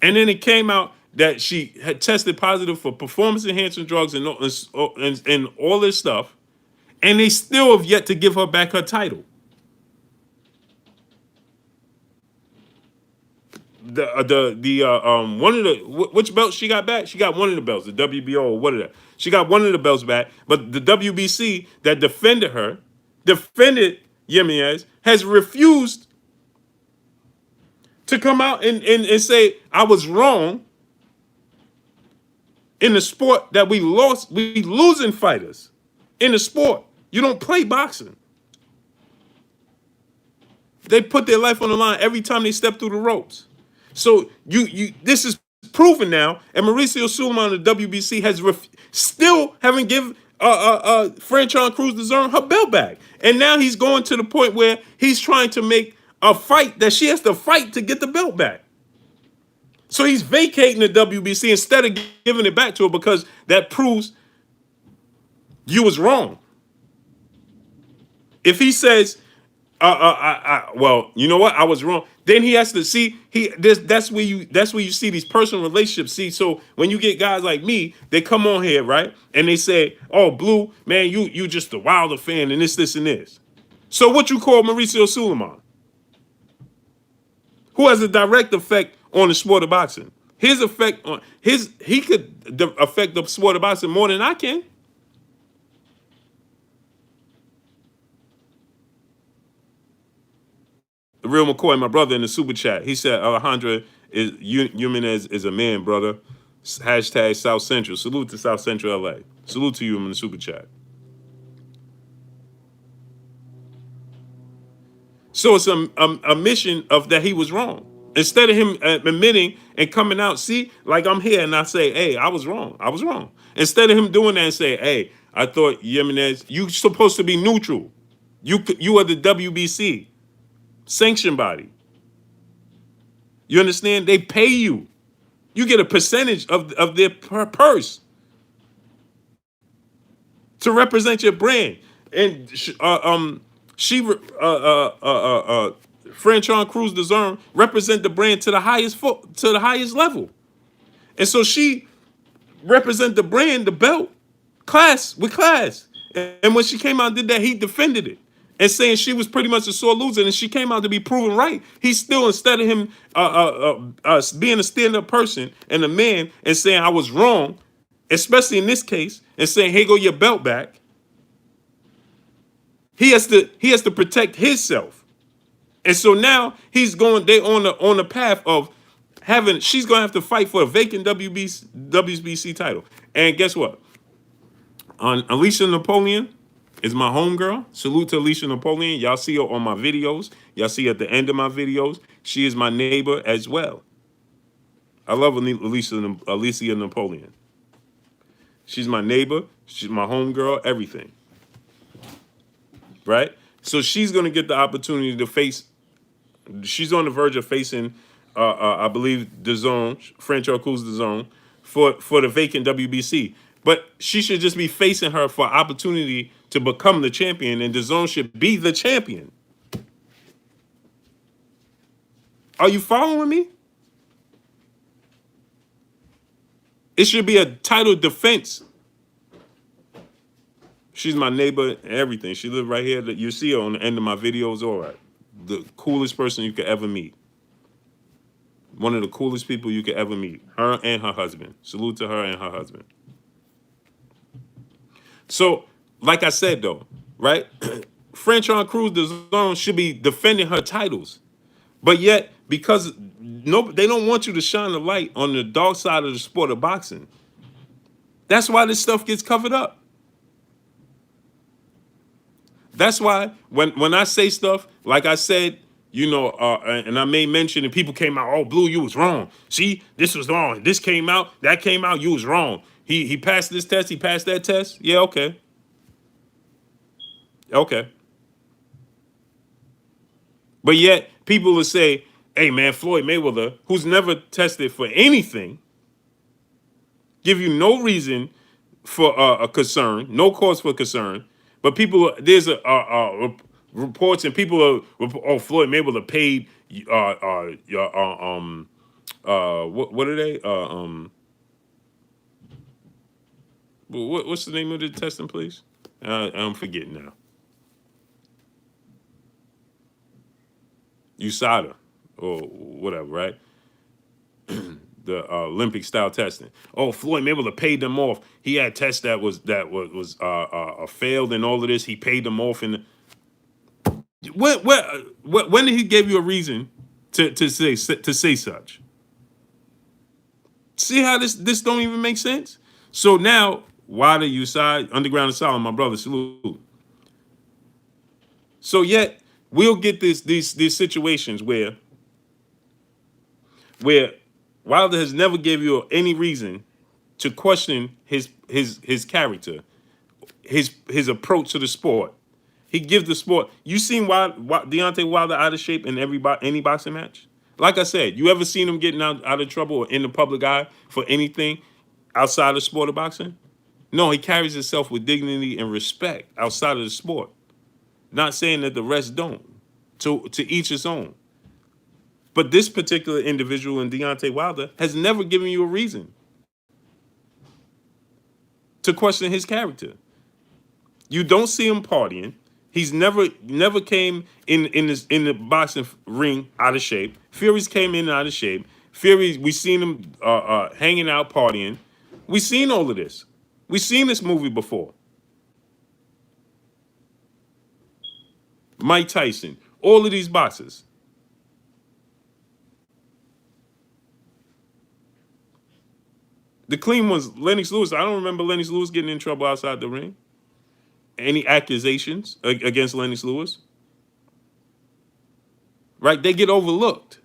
And then it came out that she had tested positive for performance-enhancing drugs and all this stuff. And they still have yet to give her back her title. one of the which belts she got back? She got one of the belts, the WBO or what of that. She got one of the belts back, but the WBC that defended Jimenez, has refused to come out and say I was wrong in the sport that we lost. We losing fighters in the sport. You don't play boxing. They put their life on the line every time they step through the ropes. So this is proven now, and Mauricio Sulaiman of the WBC has still haven't given Franchon Crews deserve her belt back, and now he's going to the point where he's trying to make a fight that she has to fight to get the belt back. So he's vacating the WBC instead of giving it back to her because that proves you was wrong. If he says, well, you know what, I was wrong, then he has to see that's where you see these personal relationships. See, so when you get guys like me, they come on here, right, and they say, "Oh, Blue, man, you just a Wilder fan and this and this." So what you call Mauricio Sulaiman, who has a direct effect on the sport of boxing? His effect on he could affect the sport of boxing more than I can. The real McCoy, my brother, in the super chat, he said Alejandra is Jimenez is a man, brother. Hashtag South Central. Salute to South Central LA. Salute to you in the super chat. So it's a mission of that he was wrong. Instead of him admitting and coming out, see, like I'm here and I say, hey, I was wrong. I was wrong. Instead of him doing that and say, hey, I thought Jimenez, you supposed to be neutral. You are the WBC sanction body. You understand? They pay you. You get a percentage of their purse to represent your brand. And Franchon Crews DAZN represent the brand to the highest level. And so she represent the brand, the belt, class with class. And when she came out and did that, he defended it. And saying she was pretty much a sore loser, and she came out to be proven right. He still, instead of him being a stand-up person and a man and saying I was wrong, especially in this case, and saying, "Hey, go your belt back," he has to protect himself. And so now they on the path of she's gonna have to fight for a vacant WBC title. And guess what? Alicia Napoleon is my homegirl. Salute to Alicia Napoleon. Y'all see her on my videos. Y'all see her at the end of my videos. She is my neighbor as well. I love Alicia Napoleon. She's my neighbor. She's my homegirl. Everything. Right? So she's going to get the opportunity to face. She's on the verge of facing, I believe, DAZN, Franchon Crews DAZN, for the vacant WBC. But she should just be facing her for opportunity to become the champion, and DAZN should be the champion. Are you following me? It should be a title defense. She's my neighbor and everything. She lives right here. You see her on the end of my videos. All right. The coolest person you could ever meet. One of the coolest people you could ever meet. Her and her husband. Salute to her and her husband. So, like I said, though, right? Franchon Crews DAZN should be defending her titles. But yet, because they don't want you to shine the light on the dark side of the sport of boxing. That's why this stuff gets covered up. That's why when I say stuff, like I said, and I may mention and people came out, "Oh, Blue, you was wrong. See, this was wrong. This came out, that came out, you was wrong. He passed this test, he passed that test." Yeah, okay. Okay. But yet, people will say, "Hey, man, Floyd Mayweather, who's never tested for anything, give you no reason for a concern, no cause for concern." But there's reports and people are, Floyd Mayweather paid, what are they? What's the name of the testing place? I'm forgetting now. USADA or whatever, right? the Olympic style testing. Oh, Floyd Mayweather paid them off. He had tests that was failed and all of this. He paid them off. And when did he give you a reason to say such? See how this don't even make sense? So now, why do you side Underground Asylum, my brother? Salute. So yet we'll get these situations where Wilder has never gave you any reason to question his character, his approach to the sport. He gives the sport. You seen Deontay Wilder out of shape in any boxing match? Like I said, you ever seen him getting out of trouble or in the public eye for anything outside of the sport of boxing? No, he carries himself with dignity and respect outside of the sport. Not saying that the rest don't. To each his own. But this particular individual in Deontay Wilder has never given you a reason to question his character. You don't see him partying. He's never came in the boxing ring out of shape. Fury's came in out of shape. Fury, we seen him hanging out partying. We seen all of this. We seen this movie before. Mike Tyson, all of these boxers. The clean ones, Lennox Lewis. I don't remember Lennox Lewis getting in trouble outside the ring. Any accusations against Lennox Lewis? Right? They get overlooked.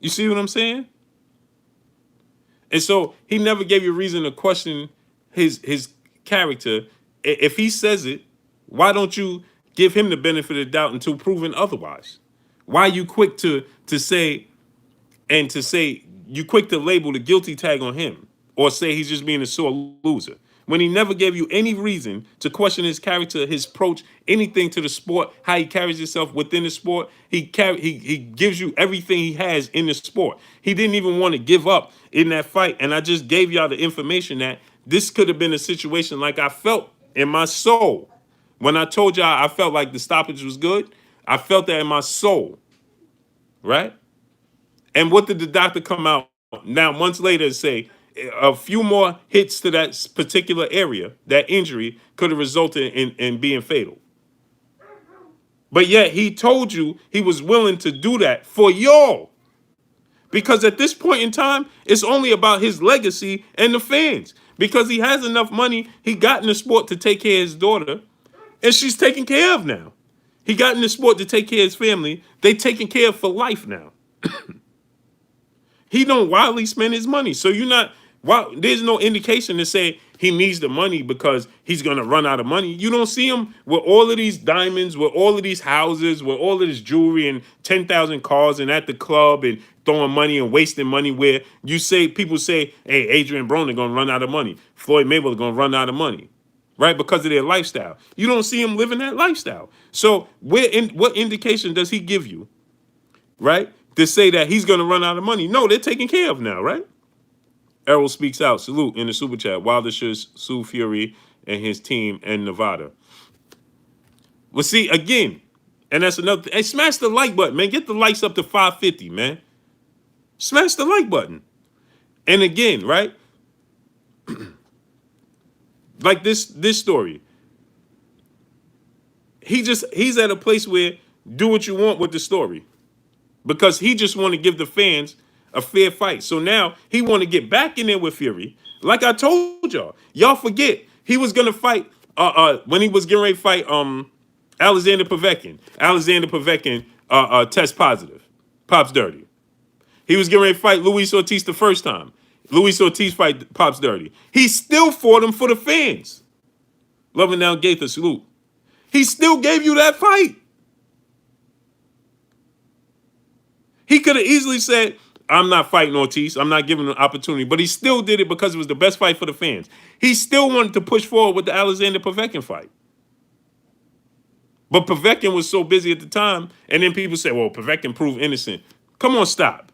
You see what I'm saying? And so he never gave you a reason to question his character. If he says it, why don't you give him the benefit of the doubt until proven otherwise? Why are you quick to say you quick to label the guilty tag on him or say he's just being a sore loser when he never gave you any reason to question his character, his approach, anything to the sport, how he carries himself within the sport. He gives you everything he has in the sport. He didn't even want to give up in that fight. And I just gave y'all the information that this could have been a situation like I felt in my soul. When I told y'all I felt like the stoppage was good, I felt that in my soul, right? And what did the doctor come out now months later and say? A few more hits to that particular area, that injury could have resulted in being fatal. But yet he told you he was willing to do that for y'all. Because at this point in time, it's only about his legacy and the fans. Because he has enough money, he got in the sport to take care of his daughter, and she's taken care of now. He got in the sport to take care of his family. They taken care of for life now. He don't wildly spend his money. So there's no indication to say he needs the money because he's going to run out of money. You don't see him with all of these diamonds, with all of these houses, with all of this jewelry and 10,000 cars and at the club and throwing money and wasting money where people say, hey, Adrian Broner going to run out of money. Floyd Mayweather going to run out of money, right? Because of their lifestyle. You don't see him living that lifestyle. So what indication does he give you, right, to say that he's going to run out of money? No, they're taken care of now, right? Errol speaks out. Salute in the super chat. Wilder should sue Fury and his team in Nevada. Well, see, again, and that's another thing. Hey, smash the like button, man. Get the likes up to 550, man. Smash the like button. And again, right? Like this story. He's at a place where do what you want with the story. Because he just want to give the fans a fair fight. So now he want to get back in there with Fury. Like I told y'all. Y'all forget he was gonna fight when he was getting ready to fight Alexander Povetkin. Alexander Povetkin test positive. Pops dirty. He was getting ready to fight Luis Ortiz the first time. Luis Ortiz fight Pops dirty. He still fought him for the fans. Loving down Gaither, salute. He still gave you that fight. He could have easily said, I'm not fighting Ortiz. I'm not giving him an opportunity. But he still did it because it was the best fight for the fans. He still wanted to push forward with the Alexander Povetkin fight. But Povetkin was so busy at the time. And then people say, well, Povetkin proved innocent. Come on, stop.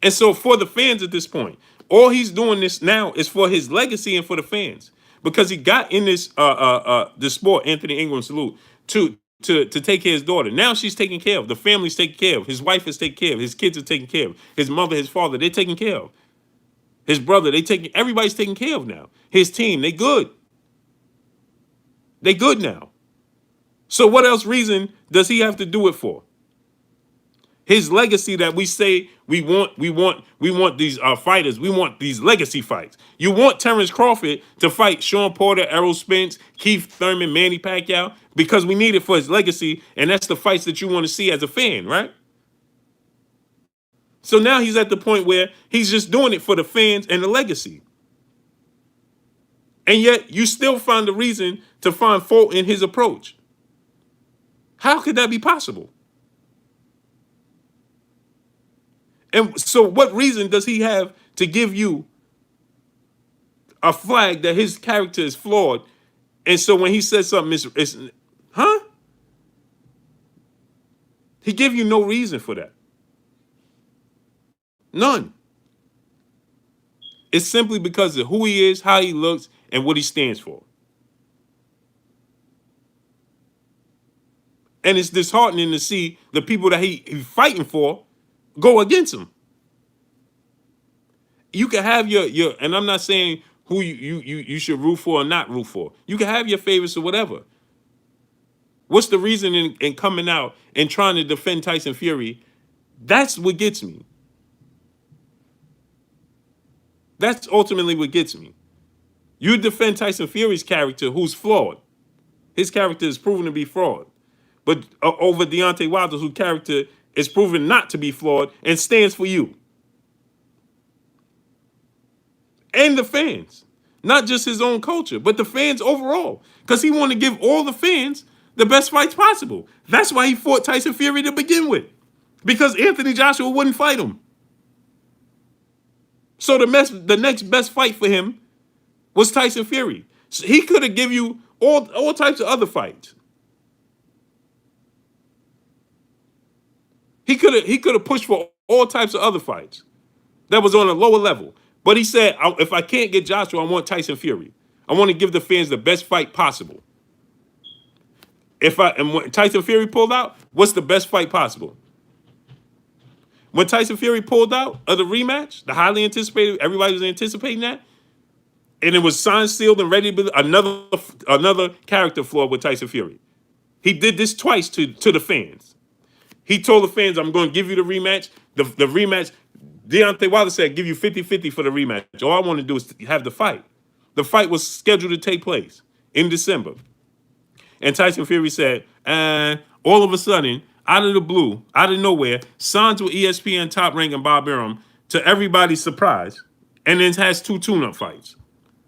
And so for the fans at this point, all he's doing this now is for his legacy and for the fans. Because he got in this sport, Anthony Ingram, salute, to take care of his daughter. Now she's taken care of. The family's taken care of. His wife is taken care of. His kids are taken care of. His mother, his father, they're taken care of. His brother, everybody's taken care of now. His team, they good. They good now. So what else reason does he have to do it for? His legacy that we say we want these fighters. We want these legacy fights. You want Terrence Crawford to fight Sean Porter, Errol Spence, Keith Thurman, Manny Pacquiao, because we need it for his legacy, and that's the fights that you want to see as a fan, right? So now he's at the point where he's just doing it for the fans and the legacy. And yet you still find a reason to find fault in his approach. How could that be possible? And so what reason does he have to give you a flag that his character is flawed? And so when he says something, it's huh? He give you no reason for that. None. It's simply because of who he is, how he looks, and what he stands for. And it's disheartening to see the people that he's fighting for go against him. You can have your and I'm not saying who you should root for or not root for. You can have your favorites or whatever. What's the reason in coming out and trying to defend Tyson Fury? That's what gets me. That's ultimately what gets me. You defend Tyson Fury's character, who's flawed. His character is proven to be flawed. But over Deontay Wilder, whose character is proven not to be flawed and stands for you. And the fans. Not just his own culture, but the fans overall. Because he wanted to give all the fans the best fights possible. That's why he fought Tyson Fury to begin with. Because Anthony Joshua wouldn't fight him. So the next best fight for him was Tyson Fury. So he could have given you all types of other fights. He could have pushed for all types of other fights that was on a lower level. But he said, if I can't get Joshua, I want Tyson Fury. I want to give the fans the best fight possible. And when Tyson Fury pulled out, what's the best fight possible? When Tyson Fury pulled out of the rematch, the highly anticipated, everybody was anticipating that, and it was signed, sealed, and ready to be another character flaw with Tyson Fury. He did this twice to the fans. He told the fans, I'm going to give you the rematch. The rematch, Deontay Wilder said, give you 50-50 for the rematch. All I want to do is have the fight. The fight was scheduled to take place in December. And Tyson Fury said, all of a sudden, out of the blue, out of nowhere, signs with ESPN top rank and Bob Arum to everybody's surprise, and then has 2 tune-up fights.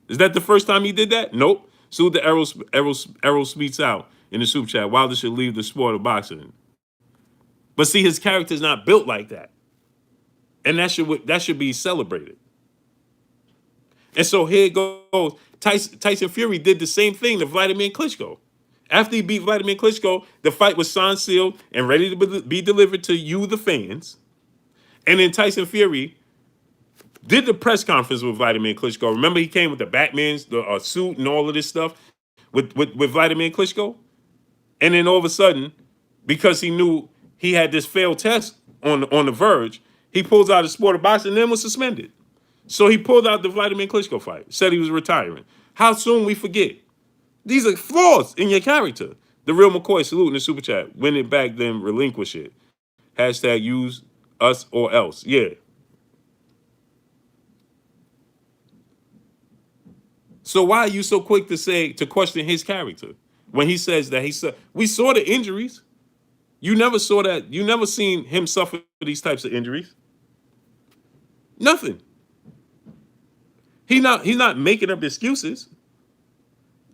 Is that the first time he did that? Nope. Sued the Errol Speaks out in the super chat. Wilder should leave the sport of boxing. But see, his character's not built like that. And that should be celebrated. And so here it goes. Tyson Fury did the same thing to Vladimir Klitschko. After he beat Vladimir Klitschko, the fight was signed, sealed, and ready to be delivered to you, the fans. And then Tyson Fury did the press conference with Vladimir Klitschko. Remember, he came with the Batman's suit and all of this stuff with Vladimir Klitschko. And then all of a sudden, because he knew he had this failed test on the verge, he pulls out the sport of boxing and then was suspended. So he pulled out the Vladimir Klitschko fight, said he was retiring. How soon we forget? These are flaws in your character. The real McCoy, salute in the super chat. Win it back, then relinquish it. Hashtag use us or else. Yeah. So why are you so quick to question his character when he says that we saw the injuries? You never saw that. You never seen him suffer these types of injuries. Nothing. He's not making up excuses.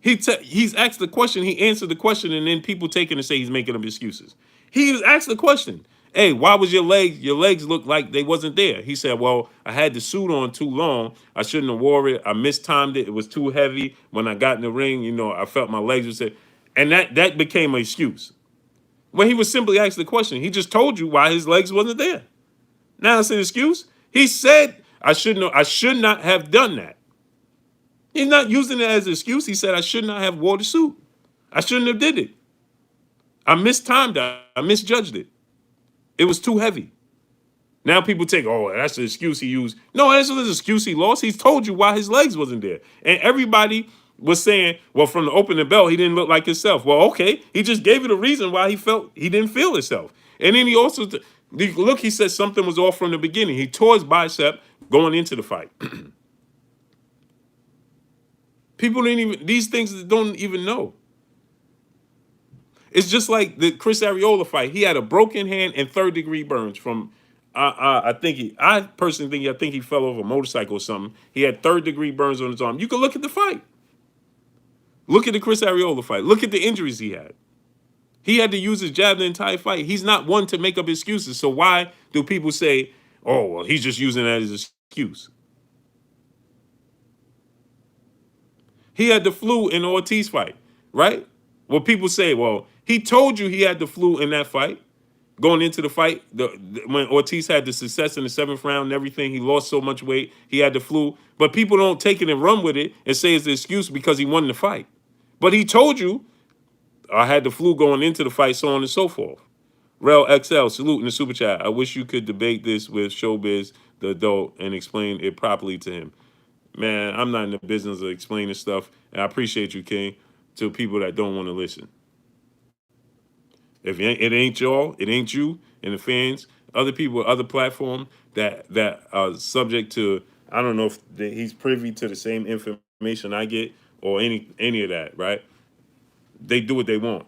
He's asked the question, he answered the question, and then people take it and say he's making up excuses. He was asked the question, hey, why was your legs look like they wasn't there? He said, well, I had the suit on too long. I shouldn't have wore it. I mistimed it. It was too heavy. When I got in the ring, I felt my legs were set. And that became an excuse. When he was simply asked the question, he just told you why his legs wasn't there. Now it's an excuse. He said, I should not have done that. He's not using it as an excuse. He said, I should not have wore the suit. I shouldn't have did it. I mistimed that. I misjudged it. It was too heavy. Now people take, oh, that's the excuse he used. No, that's not the excuse he lost. He's told you why his legs wasn't there. And everybody was saying, well, from the opening bell, he didn't look like himself. Well, okay. He just gave you the reason why he didn't feel himself. And then he also, look, he said something was off from the beginning. He tore his bicep going into the fight. People didn't even, these things don't even know. It's just like the Chris Arreola fight. He had a broken hand and third-degree burns from. I personally think he fell off a motorcycle or something. He had third-degree burns on his arm. You can look at the fight. Look at the Chris Arreola fight. Look at the injuries he had. He had to use his jab the entire fight. He's not one to make up excuses. So why do people say, "Oh, well, he's just using that as an excuse"? He had the flu in the Ortiz fight, right? Well, people say, well, he told you he had the flu in that fight. Going into the fight, when Ortiz had the success in the 7th round and everything, he lost so much weight, he had the flu. But people don't take it and run with it and say it's an excuse because he won the fight. But he told you, I had the flu going into the fight, so on and so forth. Rel XL, salute in the super chat. I wish you could debate this with Showbiz, the adult, and explain it properly to him. Man, I'm not in the business of explaining stuff, and I appreciate you, King, to people that don't want to listen. If it ain't y'all, it ain't you and the fans, other people, other platform that are subject to, I don't know if he's privy to the same information I get or any of that, right? They do what they want.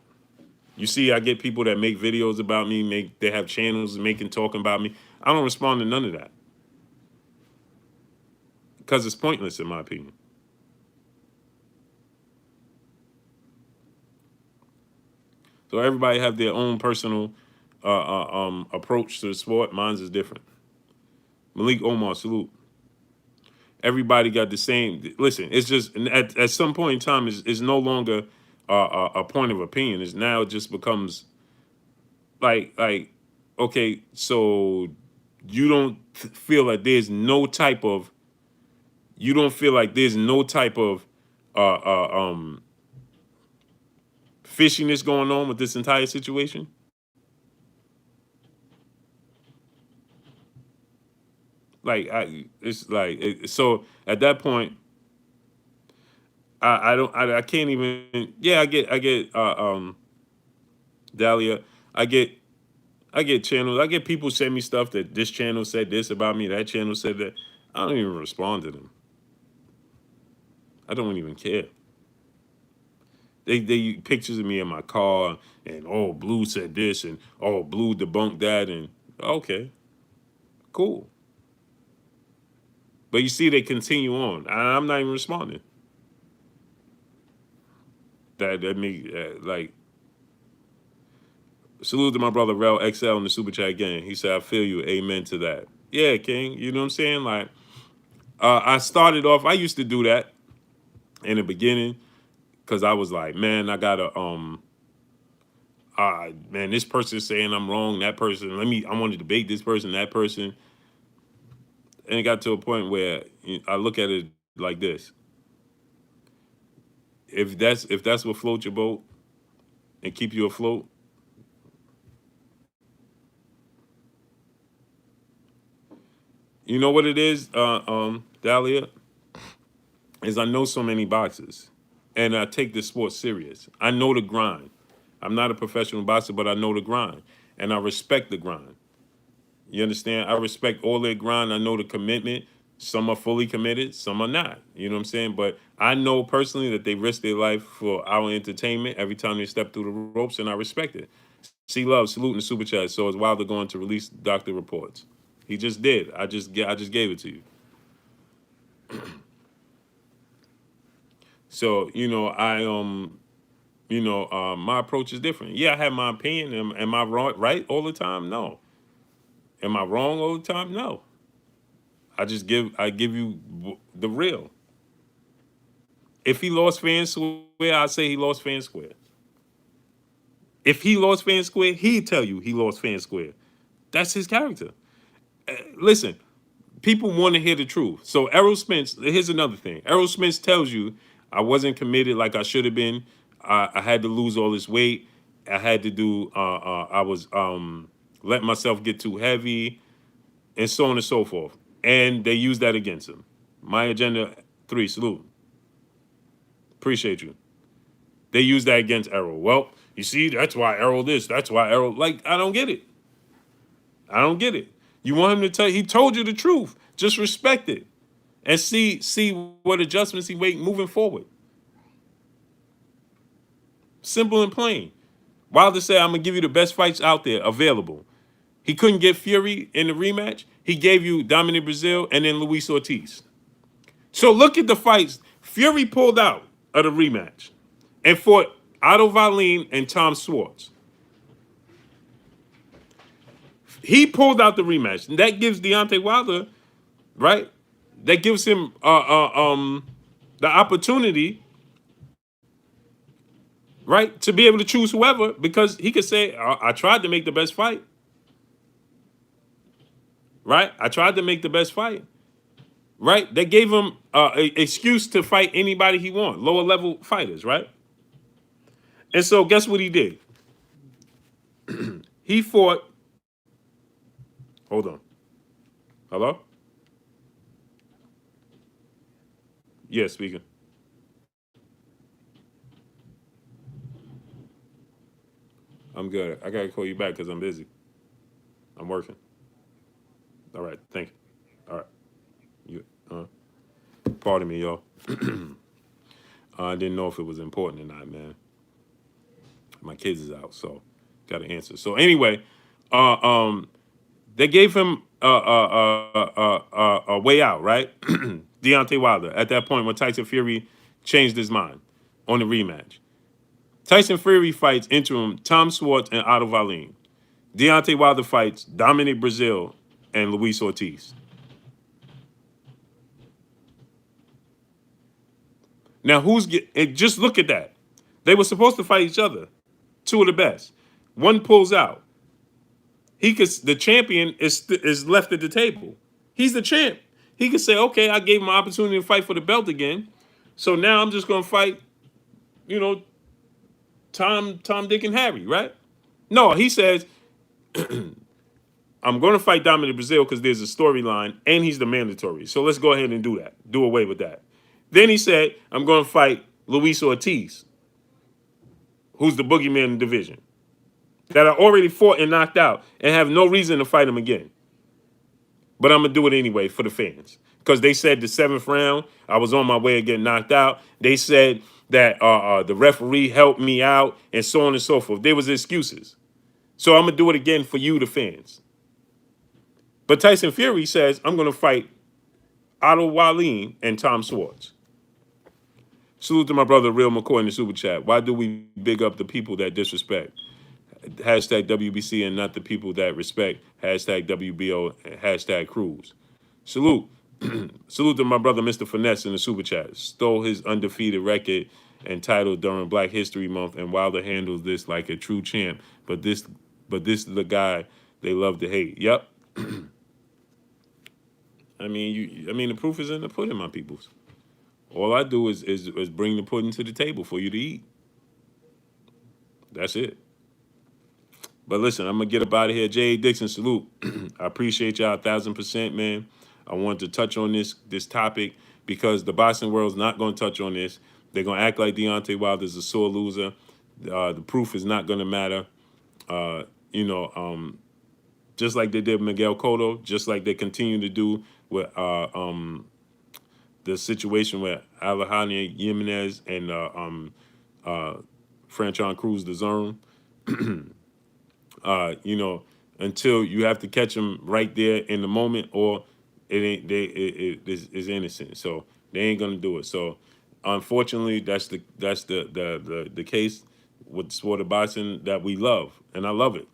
You see, I get people that make videos about me, they have channels talking about me. I don't respond to none of that. Because it's pointless, in my opinion. So everybody have their own personal approach to the sport. Mine's is different. Malik Omar, salute. Everybody got the same. Listen, it's just at some point in time, it's no longer a point of opinion. It's now it just becomes like okay, so you don't feel like there's no type of fishiness going on with this entire situation? So at that point, I can't even. Yeah, I get Dahlia. I get channels. I get people send me stuff that this channel said this about me, that channel said that. I don't even respond to them. I don't even care. They pictures of me in my car and oh, Blue said this and oh, Blue debunked that and okay, cool. But you see, they continue on. I'm not even responding. That me salute to my brother Rel XL in the super chat again. He said, "I feel you. Amen to that." Yeah, King. You know what I'm saying? Like, I started off. I used to do that in the beginning because I was like, man, I gotta man, this person's saying I'm wrong. That person, I want to debate this person, that person. And it got to a point where I look at it like this. If that's what floats your boat and keep you afloat, you know what it is, Dahlia? Is I know so many boxers. And I take this sport serious. I know the grind. I'm not a professional boxer, but I know the grind. And I respect the grind. You understand? I respect all their grind. I know the commitment. Some are fully committed, some are not. You know what I'm saying? But I know personally that they risk their life for our entertainment every time they step through the ropes, and I respect it. See love, salute in the super chat. So it's Wilder going to release doctor reports. He just did. I just gave it to you. So, my approach is different. Yeah, I have my opinion. Am I right all the time? No. Am I wrong all the time? No. I give you the real. If he lost fair and square, I say he lost fair and square. If he lost fair and square, he'd tell you he lost fair and square. That's his character. Listen, people want to hear the truth. So Errol Spence, here's another thing. Errol Spence tells you I wasn't committed like I should have been. I had to lose all this weight. I had to do. I was letting myself get too heavy, and so on and so forth. And they used that against him. My agenda 3, salute. Appreciate you. They used that against Errol. Well, you see, that's why Errol this. That's why Errol. Like, I don't get it. I don't get it. You want him to tell. He told you the truth. Just respect it, and see what adjustments he make moving forward. Simple and plain. Wilder said, "I'm gonna give you the best fights out there available." He couldn't get Fury in the rematch. He gave you Dominic Brazil and then Luis Ortiz. So look at the fights. Fury pulled out of the rematch and fought Otto Wallin and Tom Schwartz. He pulled out the rematch. And that gives Deontay Wilder, right? That gives him the opportunity, right, to be able to choose whoever, because he could say, I tried to make the best fight. Right? I tried to make the best fight. Right? They gave him an excuse to fight anybody he want, lower level fighters, right? And so guess what he did? He fought. Hold on. Hello? Yeah, speaking. I'm good. I gotta call you back because I'm busy. I'm working. All right. Thank you. All right. You. Pardon me, y'all. I didn't know if it was important or not, man. My kids is out, so got to answer. So anyway, uh, um, they gave him a way out, right? Deontay Wilder at that point when Tyson Fury changed his mind on the rematch. Tyson Fury fights interim Tom Schwartz and Otto Wallin. Deontay Wilder fights Dominic Brazil and Luis Ortiz. Now, just look at that. They were supposed to fight each other. Two of the best. One pulls out. The champion is left at the table. He's the champ. He could say, okay, I gave him an opportunity to fight for the belt again. So now I'm just gonna fight, you know, Tom, Dick, and Harry, right? No, he says, I'm gonna fight Dominic Brazil because there's a storyline and he's the mandatory. So let's go ahead and do that. Do away with that. Then he said, I'm gonna fight Luis Ortiz, who's the boogeyman in the division, that I already fought and knocked out and have no reason to fight him again. But I'm going to do it anyway for the fans. Because they said the 7th round, I was on my way to get knocked out. They said that the referee helped me out and so on and so forth. There was excuses. So I'm going to do it again for you, the fans. But Tyson Fury says, I'm going to fight Otto Wallin and Tom Schwartz. Salute to my brother, Real McCoy, in the super chat. Why do we big up the people that disrespect? Hashtag WBC and not the people that respect. Hashtag WBO. Hashtag Cruz. Salute. Salute to my brother, Mr. Finesse, in the super chat. Stole his undefeated record and title during Black History Month, and Wilder handles this like a true champ. But this is the guy they love to hate. Yep. I mean, the proof is in the pudding, my peoples. All I do is bring the pudding to the table for you to eat. That's it. But listen, I'm going to get up out of here. J.A. Dixon, salute. I appreciate y'all 1,000%, man. I wanted to touch on this topic because the boxing world's not going to touch on this. They're going to act like Deontay Wilder's a sore loser. The proof is not going to matter. Just like they did Miguel Cotto, just like they continue to do with the situation with Alejandro Jimenez and Franchon Crews, the Zone. Until you have to catch them right there in the moment, or it is innocent. So they ain't gonna do it. So unfortunately, that's the case with the sport of boxing that we love, and I love it.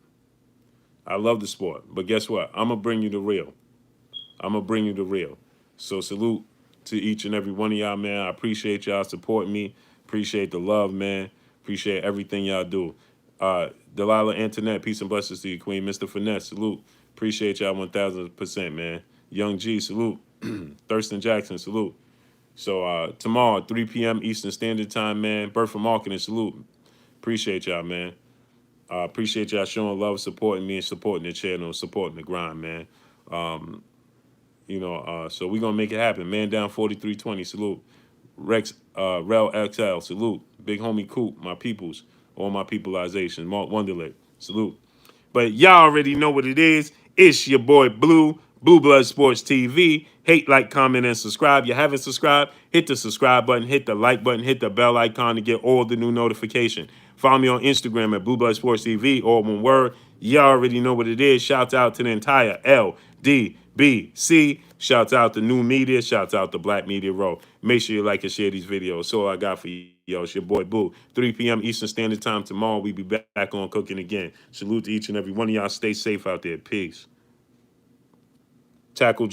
I love the sport, but guess what? I'm gonna bring you the real. I'm gonna bring you the real. So salute to each and every one of y'all, man. I appreciate y'all supporting me. Appreciate the love, man. Appreciate everything y'all do. Delilah Antoinette, peace and blessings to you, Queen. Mr. Finesse, salute. Appreciate y'all 1,000%, man. Young G, salute. Thurston Jackson, salute. So tomorrow, 3 p.m. Eastern Standard Time, man. Bertha Marketing, salute. Appreciate y'all, man. I appreciate y'all showing love, supporting me, and supporting the channel, and supporting the grind, man. So we're gonna make it happen. Man down 4320, salute. Rex Rel XL, salute. Big homie Coop, my peoples, all my peopleization. Mark Wonderlick, salute. But y'all already know what it is. It's your boy Blue, Blue Blood Sports TV. Hate, like, comment, and subscribe. You haven't subscribed? Hit the subscribe button, hit the like button, hit the bell icon to get all the new notification. Follow me on Instagram at Blue Blood Sports TV, all one word. Y'all already know what it is. Shouts out to the entire LDBC. Shouts out to New Media. Shouts out to Black Media Row. Make sure you like and share these videos. That's all I got for you. Yo, it's your boy Boo. 3 p.m. Eastern Standard Time tomorrow. We be back on cooking again. Salute to each and every one of y'all. Stay safe out there. Peace. Tackle